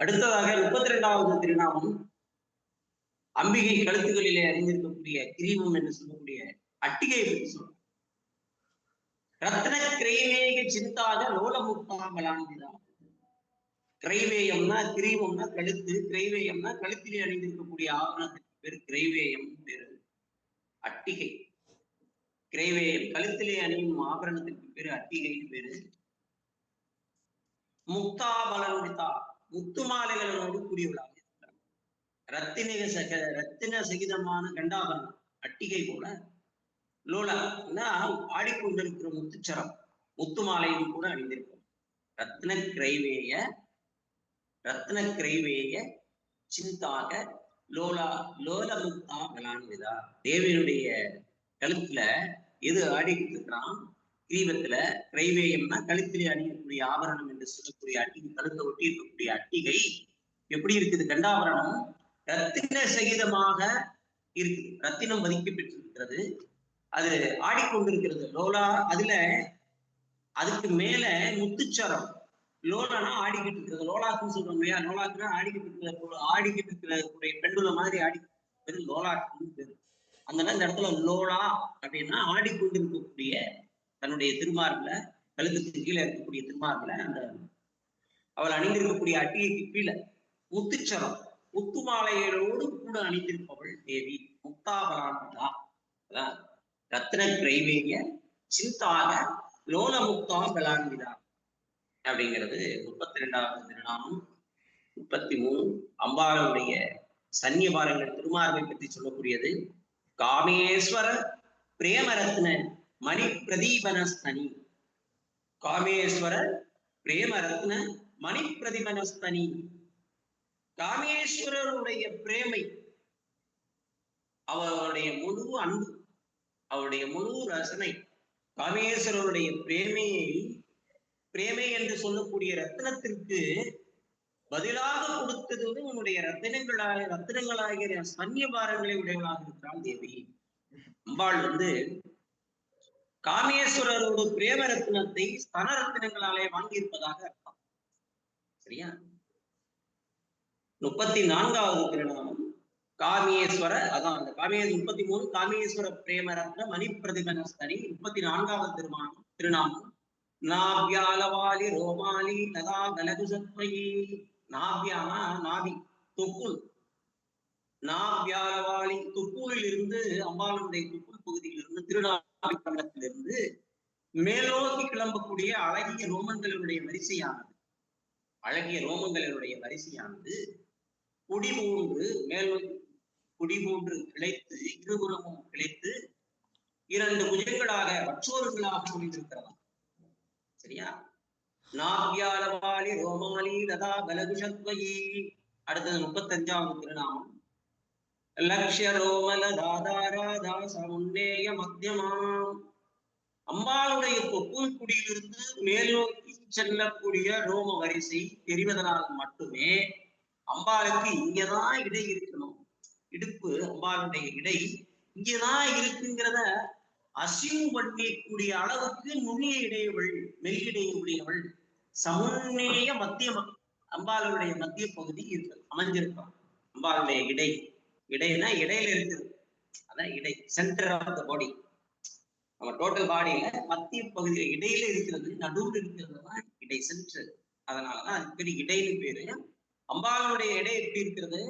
அடுத்ததாக 32வது திருநாமம் அம்பிகை கழுத்துகளிலே அணிந்திருக்கக்கூடிய கிரீவம் என்று சொல்லக்கூடிய அட்டிகையை பற்றி சொல்றோம். ரத்ன கிரைவேக சிந்தாக லோலமுக்தாமலான்கிறா. கிரைவேயம்னா கிரீவம்னா கழுத்து, கிரைவேயம்னா கழுத்திலே அணிந்திருக்கக்கூடிய ஆவணத்துக்கு பேரு கிரைவேயம் பேரு. அட்டிகை கிரைவேயம் கழுத்திலே அணியும் ஆபரணத்திற்கு பேரு அட்டிகைன்னு பேரு. முக்தாபலனுடிதா முத்து மாலைகளோடு கூடியவளாக இருக்கிறார். ரத்தின சகிதமான கண்டாபரணம் அட்டிகை போல. லோலா ஆடிக்கொண்டிருக்கிற முத்துச்சரம் முத்து மாலையும் கூட அணிந்திருக்கும். ரத்ன கிரைவேய சிந்தாக லோலா லோல முக்தா கலான்விதா. தேவியனுடைய கழுத்துல எது ஆடிக்கிட்டு இருக்கிறான்? கிரீவத்துல கிரைவேயம்னா கழுத்திலே அணியக்கூடிய ஆபரணம் என்று சொல்லக்கூடிய அட்டிகை, கழுத்தை ஒட்டி இருக்கக்கூடிய அட்டிகை எப்படி இருக்குது? கண்டாபரணம் ரத்தின சகிதமாக இருக்குது, ரத்தினம் மதிக்க பெற்றிருக்கிறது. அது ஆடிக்கொண்டிருக்கிறது லோலா. அதுல அதுக்கு மேல முத்துச்சரம். லோலானா ஆடிக்கிட்டு இருக்கிறது, லோலாக்குன்னு சொல்றோம் இல்லையா? லோலாக்குன்னா ஆடிக்கிட்டு இருக்கிற பெண்டுல மாதிரி ஆடிக்கிட்டு லோலாக்குன்னு பேரு. அதனால இந்த இடத்துல லோலா அப்படின்னா ஆடிக்கொண்டிருக்கக்கூடிய தன்னுடைய திருமார்புல, கழுத்துக்கு கீழே இருக்கக்கூடிய திருமார்புல அந்த அவள் அணிந்திருக்கக்கூடிய அட்டிகைக்கு கீழே முத்துச்சரம் முத்து மாலைகளோடு கூட அணிந்திருப்பவள் தேவி முக்தாபலான்விதா. ரத்ன கிரைவேய சிந்தாக லோல முக்தா பலான்விதா அப்படிங்கிறது 32வது திருநாமம். 33 அம்பாளுடைய சன்னியபாரங்கள் திருமார்பை பற்றி சொல்லக்கூடியது. காமேஸ்வர பிரேமரத்ன மணி பிரதீபனஸ்தனி. காமேஸ்வர பிரேமரத்ன மணி பிரதிபனஸ்தனி. காமேஸ்வரருடைய பிரேமை, அவருடைய முழு அன்பு, அவருடைய முழு ரசனை, காமேஸ்வரருடைய பிரேமை என்று சொல்லக்கூடிய ரத்தினத்திற்கு பதிலாக கொடுத்தது உன்னுடைய ரத்தினங்களாகிய சன்னியபாரங்களை உடையவளாக இருக்கிறாள் தேவி. அம்பாள் காமேஸ்வரரோடு பிரேம ரத்தினத்தை ஸ்தன ரத்தினங்களாலே வாங்கியிருப்பதாக அர்த்தம். சரியா? 34வது திருநாமம் காமேஸ்வர. அதான் அந்த 33 காமேஸ்வர பிரேம ரத்ன மணி பிரதிபனஸ்தனி. 34வது திருநாமம் நாவ்யாலவாலி ரோமாலி ததா கலகுசத்வயி. நாவ்யானா நாவி, தொப்புள். நாவ்யாலவாலி தொப்புளில் இருந்து, அம்பாளுடைய தொப்புள் பகுதியிலிருந்து, திருநாவிலிருந்து மேலோக்கி கிளம்பக்கூடிய அழகிய ரோமங்களினுடைய வரிசையானது குடிபோன்று மேலோக்கி குடிபோன்று கிளைத்து இருபுறமும் கிளைத்து 2 புஜங்களாக வற்றோர்களாக அமைந்திருக்கிறதா. சரியா? நாவ்யாலவாலி ரோமாலி ததா பலகுஷத்வயி. அடுத்தது 35வது திருநாமம் லக்ஷ்ய ரோமல தாதாராதா சமுன்னேய மத்தியமாம். அம்பாளுடைய தொப்புள் குடியிலிருந்து மேலோக்கி செல்லக்கூடிய ரோம வரிசை தெரிவதனால் மட்டுமே அம்பாளுக்கு இங்கதான் இடை இருக்கணும். இடுப்பு, அம்பாளுடைய இடை இங்கதான் இருக்குங்கிறத அசியூம் பண்ணிக்கூடிய அளவுக்கு நுண்ணிய இடையவள், மெல்லிடையை உடையவள். சமுன்னேய மத்தியமா, அம்பாளுடைய மத்திய பகுதி இருக்கு, அமைஞ்சிருக்கும். அம்பாளுடைய இடைனா இடையில இருக்குது, அதான் இடை, சென்டர் ஆஃப் த பாடி. நம்ம டோட்டல் பாடியில மத்திய பகுதியில இடையில இருக்கிறது, நடுவில் இருக்கிறது தான் இடை, சென்டர். அதனாலதான் அதுக்கு பேரு இடைன்னு பேரு. அம்பாளுடைய இடை எப்படி இருக்கிறது?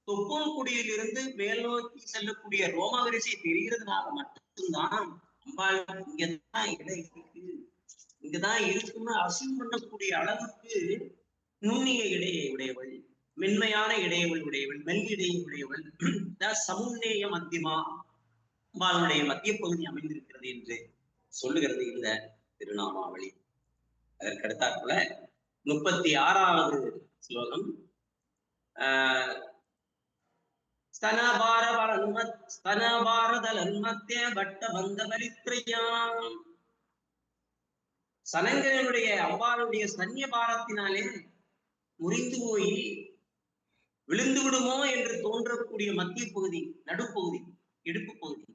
தொப்புள் குடியிலிருந்து மேல் நோக்கி செல்லக்கூடிய ரோம வரிசை தெரிகிறதுனால மட்டும்தான் அம்பாளுக்கு இங்கதான் இடை இருக்கு, இங்கதான் இருக்குன்னு அசியூம் பண்ணக்கூடிய அளவுக்கு நுண்ணிய இடையை உடையவள், மென்மையான இடையவள் உடையவள், மெல்லிடையை உடையவள். சமுன்னேய மத்தியமா, அம்பாளுடைய மத்திய பகுதி அமைந்திருக்கிறது என்று சொல்லுகிறது இந்த திருநாமாவளி. அதற்கடுத்தாப்புல 36வது ஸ்லோகம் சனங்களுடைய அம்பாளுடைய சன்னிய பாரத்தினாலே முறிந்து போய் விழுந்து விடுமோ என்று தோன்றக்கூடிய மத்திய பகுதி, நடுப்பகுதி, இடுப்பு பகுதி.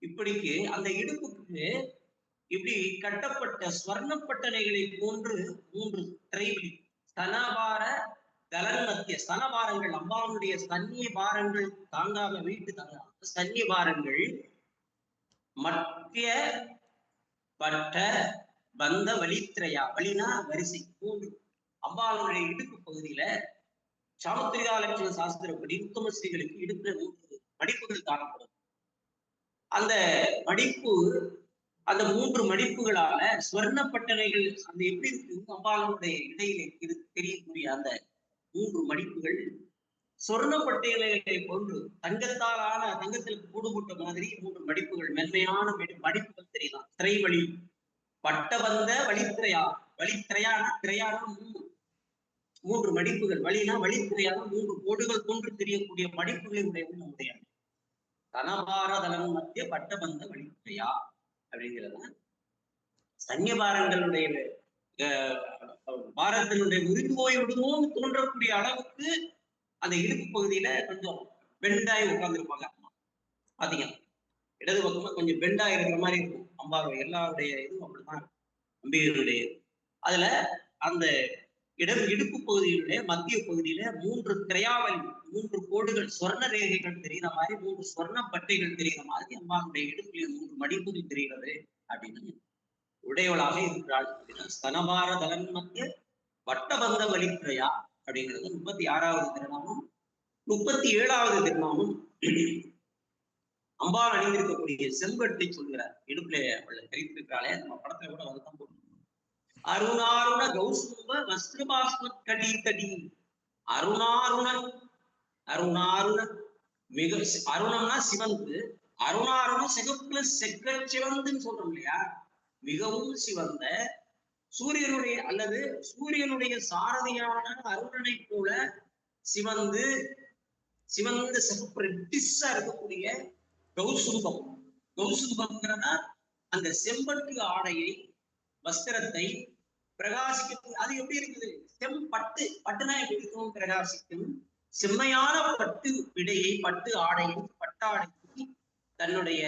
இப்படிக்கு அந்த இடுப்புக்கு இப்படி கட்டப்பட்ட ஸ்வர்ணப்பட்டணைகளை போன்று 3 திரைவெளி, ஸ்தனபார தலன் மத்திய ஸ்தனபாரங்கள், அம்பாளுடைய ஸ்தன்ய பாரங்கள் தாங்காம வீட்டு தாங்காம ஸ்தன்ய பாரங்கள் மத்திய பட்ட பந்த வலித்திரையா, வலினா வரிசை 3. அம்பாளுடைய இடுப்பு பகுதியில சாமுத்திரிகா லட்சண சாஸ்திரப்படி உத்தம ஸ்ரீகளுக்கு இடுப்புல 3 மடிப்புகள் காணப்படும். அந்த மடிப்பு, அந்த 3 மடிப்புகளால ஸ்வர்ணப்பட்டனைகள் அந்த எப்படி இருக்கு, அம்பாளுடைய இடையிலே தெரியக்கூடிய அந்த 3 மடிப்புகள் சொர்ணப்பட்டைகளை போன்று தங்கத்தாலான, தங்கத்தில் கூடு போட்ட மாதிரி 3 மடிப்புகள், மென்மையான மடிப்புகள் தெரியலாம். திரைவழி பட்டபந்த வழித்திரையா, வழித்திரையான திரையான 3 மடிப்புகள், வழினா வழித்திரையான 3 கோடுகள் போன்று தெரியக்கூடிய மடிப்புகளை உடையது நம்முடைய தனபாரதலன் மத்திய பட்டபந்த வழித்திரையா அப்படிங்கிறது சன்னியபாரங்களுடைய பாரதத்தினுடைய முறிந்து போய் விடுமோன்னு தோன்றக்கூடிய அளவுக்கு அந்த இடுப்பு பகுதியில கொஞ்சம் பெண்டாய் உட்கார்ந்துருப்பாங்க. பாத்தீங்க இடது பக்கமா கொஞ்சம் பெண்டாய் இருக்கிற மாதிரி இருக்கும். அம்பாவை எல்லாருடைய இதுவும் அப்படிதான் அம்பிகையுடைய. அதுல அந்த இடுப்பு பகுதியினுடைய மத்திய பகுதியில 3 திரையாவல், 3 கோடுகள், சொர்ண ரேகைகள் தெரிகிற மாதிரி, 3 சொர்ண பட்டைகள் தெரிகிற மாதிரி அம்பாவுடைய இடுப்புல 3 மடிப்புகள் தெரிகிறது அப்படின்னு உடையவளாக இருக்கிறாள். அப்படின்னா ஸ்தனபார தலன் மத்திய வட்டபந்த வழித்திரையா அப்படிங்கிறது 36வது திருநாமம். 37வது திருநாமம் அம்பாள் அணிந்திருக்கக்கூடிய செம்பட்டை சொல்கிறார். இடுப்புல அவளை தெரிவித்திருக்கிறாளே, நம்ம படத்துல கூட அதுதான் போட்டு அருணாருண கௌசும்ப வஸ்திரபாஸ்மத் கடிதடி. அருணாருண, அருணாருண மிக அருணம்னா சிவந்து, அருணாருண சிகப்புல செக்க சிவந்துன்னு சொல்றோம் இல்லையா, மிகவும் சிவந்த சூரியனுடைய அல்லது சூரியனுடைய சாரதியான அருணனை போல சிவந்து சிவந்த சிகப்பு ரெட்டிஸா இருக்கக்கூடிய கௌசும்பம். கௌசும்பம்ங்கிறதா அந்த செம்பட்டு ஆடையை, வஸ்திரத்தை பிரகாசிக்க. அது எப்படி இருக்குது, செம்பட்டு, பட்டுனா எப்படி இருக்கும், பிரகாசிக்கும். செம்மையான பட்டு விடையை, பட்டு ஆடையை, பட்டாடையை தன்னுடைய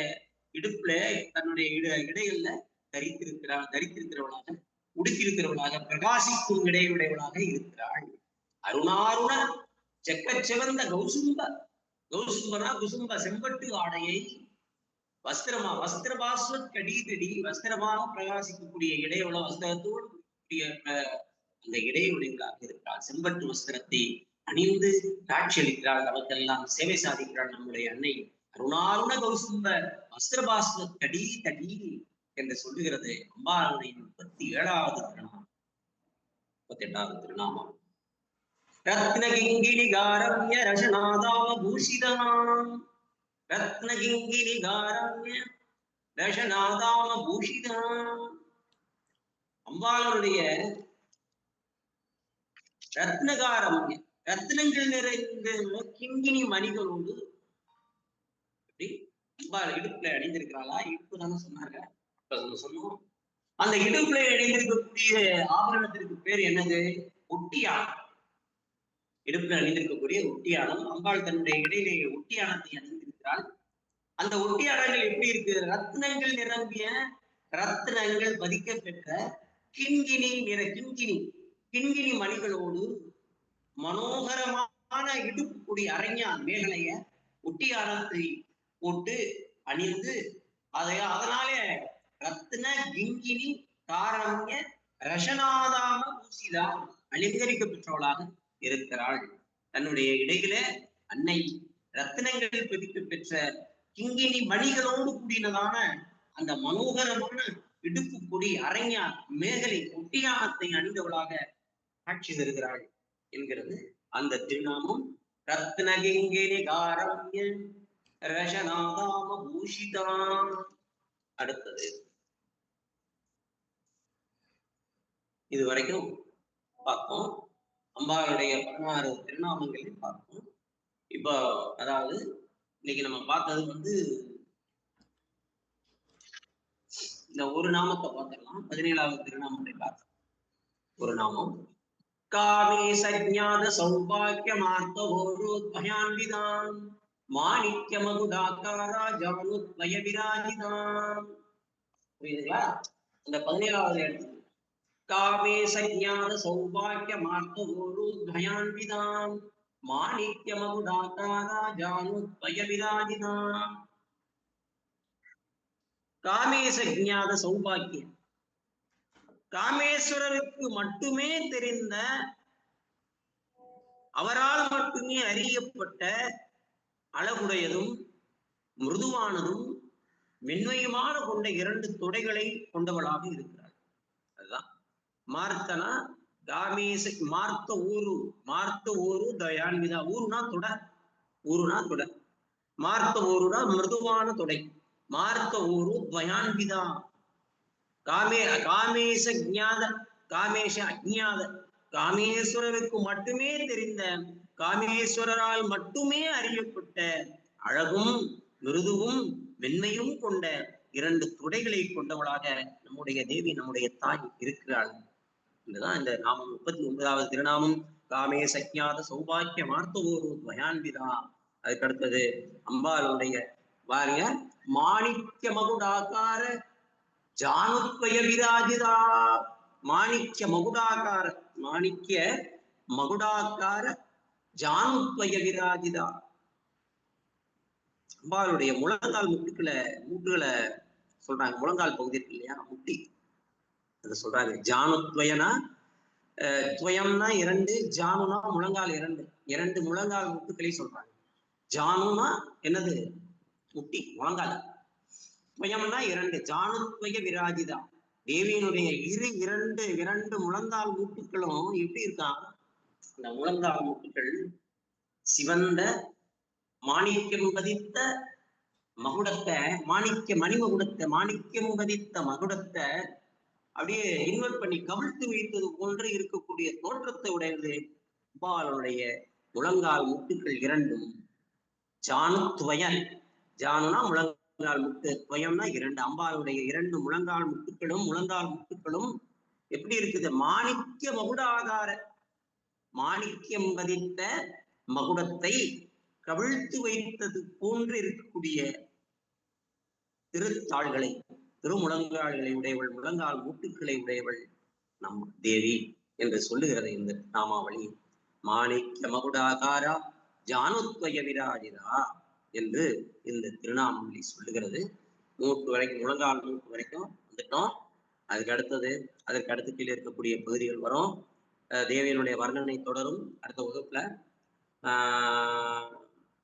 இடுப்புல, தன்னுடைய இடையில தரித்திருக்கிறவளாக, உடுத்திருக்கிறவளாக, பிரகாசிக்கும் இடையுடையவளாக இருக்கிறாள். அருணாருண செக்கச்சிவந்த கௌசும்ப, கௌசும்பனா குசும்ப செம்பட்டு ஆடையை வஸ்திரமா, வஸ்திரபாஸ்வத் கடிதடி, வஸ்திரமாக பிரகாசிக்கக்கூடிய இடையுள்ள வஸ்திரத்தோடு அந்த இடையுடையவளாக இருக்கிறாள். செம்பட்டு வஸ்திரத்தை அணிந்து காட்சியளிக்கிறாள். அவற்றையெல்லாம் சேவை சாதிக்கிறாள் நம்முடைய அன்னை. அருணாருண கௌசும்ப வஸ்திரபாஸ்வத் கடிதடி என்று சொல்லுகிறது அம்பாளுடைய 37வது திருநாமம். 38வது திருநாமம் ரத்னகிங்கினி காரண்ய ரசநாதாம பூஷிதாம். ரத்னகிங்கினி காரண்ய ரசநாதாம பூஷிதாம். அம்பாளுடைய ரத்னகாரம், ரத்னங்கள் நிறைந்த கிங்கினி மணிகளோடு அம்பாள் இடுப்புல அணிந்திருக்கிறாளா? இடுப்பு தானே சொன்னாங்க, சொன்னோம். அந்த இடுப்புல அணிந்திருக்கக்கூடிய ஆபரணத்திற்கு பேர் என்னது? ஒட்டியானம். இடுப்புல அணிந்திருக்கக்கூடிய ஒட்டியானம். அம்பாள் தன்னுடைய இடையிலே ஒட்டியானத்தை அணிந்திருக்கிறாள். அந்த ஒட்டியானங்கள் எப்படி இருக்கு? ரத்னங்கள் நிரம்பிய, ரத்னங்கள் பதிக்க பெற்ற கிண்கிணி நிற கிண்கிணி மணிகளோடு மனோகரமான இடுப்பு கூடிய அரஞ்ஞான் மேகலைய ஒட்டியானத்தை போட்டு அணிந்து அதனாலே ரத்ன கிங்கினி காரண்ய ரசநாதாம பூசிதா அலங்கரிக்க பெற்றவளாக இருக்கிறாள். தன்னுடைய இடையில அன்னை ரத்தினங்கள் பதிக்க பெற்ற கிங்கினி மணிகளோடு கூடினதான அந்த மனோகரமான இடுப்பு கொடி அரஞ்ஞான் மேகலை ஒட்டியானத்தை அணிந்தவளாக காட்சி தருகிறாள் என்கிறது அந்த திருநாமம். ரத்னகிங்கினி காரண்ய ரசநாதாம பூஷிதாம். அடுத்தது இதுவரைக்கும் பார்த்தோம். அம்பாளுடைய 16 திருநாமங்களையும் பார்த்தோம். இப்போ அதாவது இன்னைக்கு நம்ம பார்த்தது இந்த ஒரு நாமத்தை பார்த்துடலாம். 17வது திருநாமத்தை பார்த்தோம். ஒரு நாமம் காமே சஜ்ஞாத சௌபாக்கியமார்த்தோரோத்பயான்விதாம் மாணிக்ய மகுடாக்காரா ஜானுத்வய விராஜிதாம். புரியுதுங்களா? அந்த 17வது இடத்துல காமேச ஞான சௌபாகிய மார்த்தோரு தயான்விதாம் மாணிக்ய மகுடாகாரா ஜானுத்வய விராஜிதாம். காமேச ஞான சௌபாகியம், காமேஸ்வரருக்கு மட்டுமே தெரிந்த, அவரால் மட்டுமே அறியப்பட்ட அழகுடையதும் மிருதுவானதும் மென்மையுமான கொண்ட 2 தொடைகளை கொண்டவளாக இருக்கிறாள். அதுதான் மார்த்தனா காமேச மார்த்த ஊரு தயான்விதா. ஊருனா தொட, ஊருனா தொட. மார்த்த ஊருனா மிருதுவான தொடை. மார்த்த ஊரு துவயான்விதா. காமேச ஜாத காமேஷ அஜ்ஞாத, காமேஸ்வரருக்கு மட்டுமே தெரிந்த, காமேஸ்வரரால் மட்டுமே அறியப்பட்ட அழகும் மிருதுவும் மென்மையும் கொண்ட 2 துடைகளை கொண்டவளாக நம்முடைய தேவி, நம்முடைய தாய் இருக்கிறாள். இதுதான் இந்த நாமம் 39வது திருநாமம். காமேச ஞாத சௌபாக்கிய மார்த்தவோரு துவயான்விதா. அதுக்கு அடுத்தது அம்பாளுடைய பாருங்க, மாணிக்க மகுடாகார ஜானுத்வய விராஜிதா. மாணிக்க மகுடாகார, மாணிக்க மகுடாக்கார ஜானுத்வய விராஜிதா. அம்பாளுடைய முழங்கால் மூட்டுகளை சொல்றாங்க. முழங்கால் பகுதி இருக்கு இல்லையா, முட்டி, அதை சொல்றாங்க. ஜானுத்வயனா, துவயம்னா 2, ஜானுனா முழங்கால் 2 முழங்கால் முட்டுக்களை சொல்றாங்க. ஜானுனா என்னது, முட்டி, முழங்கால். துவயம்னா 2, ஜானுத்வய விராஜிதா. தேவியினுடைய இரண்டு முழங்கால் மூட்டுக்களும் எப்படி இருக்கான், இந்த முழங்கால் மூட்டுக்கள் சிவந்த மாணிக்கம் பதித்த மகுடத்தை, மாணிக்கம் பதித்த மகுடத்தை அப்படியே இன்வெர்ட் பண்ணி கவிழ்த்து வைத்தது போன்று இருக்கக்கூடிய தோற்றத்தை உடையது அம்பாளுடைய முழங்கால் முட்டுக்கள் 2. ஜானுத்வயன், ஜானுனா முழங்கால் முட்டு, துவயம்னா 2. அம்பாளுடைய 2 முழங்கால் முட்டுக்களும் எப்படி இருக்குது, மாணிக்க மகுடாகார, மாணிக்கம் பதித்த மகுடத்தை கவிழ்த்து வைத்தது போன்று இருக்கக்கூடிய திருத்தாள்களை, திருமுழங்கால்களை உடையவள், முழங்கால் மூட்டுக்களை உடையவள் நம் தேவி என்று சொல்லுகிறது இந்த நாமாவளி. மாணிக்க மகுடாகாரா ஜானுத்வய விராஜிதா என்று இந்த திருநாமாவளி சொல்லுகிறது. மூட்டு வரைக்கும், முழங்கால் மூட்டு வரைக்கும் வந்துட்டோம். அதற்கு அடுத்து கீழே இருக்கக்கூடிய பகுதிகள் வரும். தேவியனுடைய வர்ணனை தொடரும் அடுத்த வகுப்புல.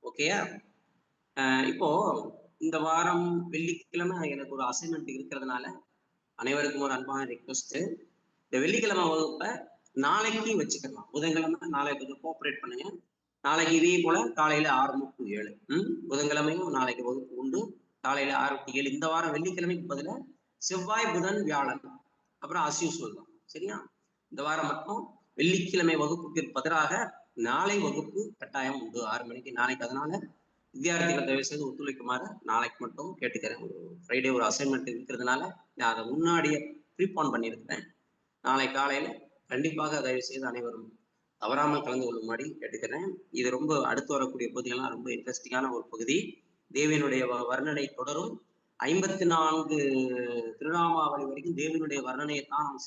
ஓகேயா? இப்போ இந்த வாரம் வெள்ளிக்கிழமை எனக்கு ஒரு அசைன்மெண்ட் இருக்கிறதுனால அனைவருக்கும் ஒரு அன்பான ரெக்வஸ்ட். இந்த வெள்ளிக்கிழமை வகுப்பை நாளைக்கு வச்சுக்கலாம். புதன்கிழமை நாளைக்கு கொஞ்சம் கோஆப்ரேட் பண்ணுங்க. நாளைக்கு இதே போல காலையில 6 to 7. புதன்கிழமையும் நாளைக்கு வகுப்பு உண்டு, காலையில 6 to 7. இந்த வாரம் வெள்ளிக்கிழமைக்கு பதில செவ்வாய், புதன், வியாழன் அப்புறம் அஸ்யூஸ்வல் தான். சரியா? இந்த வாரம் மட்டும் வெள்ளிக்கிழமை வகுப்புக்கு பதிலாக நாளை வகுப்பு கட்டாயம் உண்டு 6 மணிக்கு நாளைக்கு. அதனால வித்தியார்த்திகள் தயவு செய்து ஒத்துழைக்குமாறு நாளைக்கு மட்டும் கேட்டுக்கிறேன். ஒரு ஃப்ரைடே ஒரு அசைன்மெண்ட் இருக்கிறதுனால நான் அதை முன்னாடியே ப்ரீபான் பண்ணியிருக்கிறேன். நாளை காலையில கண்டிப்பாக தயவு செய்து அனைவரும் தவறாமல் கலந்து கொள்ளும்படி கேட்டுக்கிறேன். இது ரொம்ப அடுத்து வரக்கூடிய பகுதிகள்லாம் ரொம்ப இன்ட்ரெஸ்டிங்கான ஒரு பகுதி. தேவியனுடைய வர்ணனை தொடரும். 54 திருநாமாவளி வரைக்கும் தேவியனுடைய வர்ணனையை தான் நாம்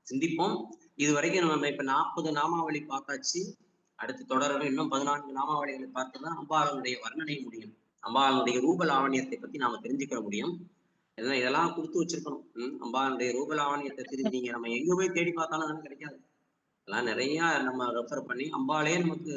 சிந்திப்போம். இது வரைக்கும் நம்ம இப்ப 40 நாமாவளி பார்த்தாச்சு. அடுத்து தொடரவே இன்னும் 14 நாமாவளிகளை பார்த்துதான் அம்பாளுடைய வர்ணனை முடியும். அம்பாளுடைய ரூப லாவணியத்தை பத்தி நாம தெரிஞ்சுக்கிற முடியும். இதெல்லாம் கொடுத்து வச்சிருக்கணும். அம்பாளுடைய ரூப லாவணியத்தை தெரிஞ்சீங்க, நம்ம எங்க போய் தேடி பார்த்தாலும் அதெல்லாம் கிடைக்காது. அதெல்லாம் நிறைய நம்ம ரெஃபர் பண்ணி அம்பாளே நமக்கு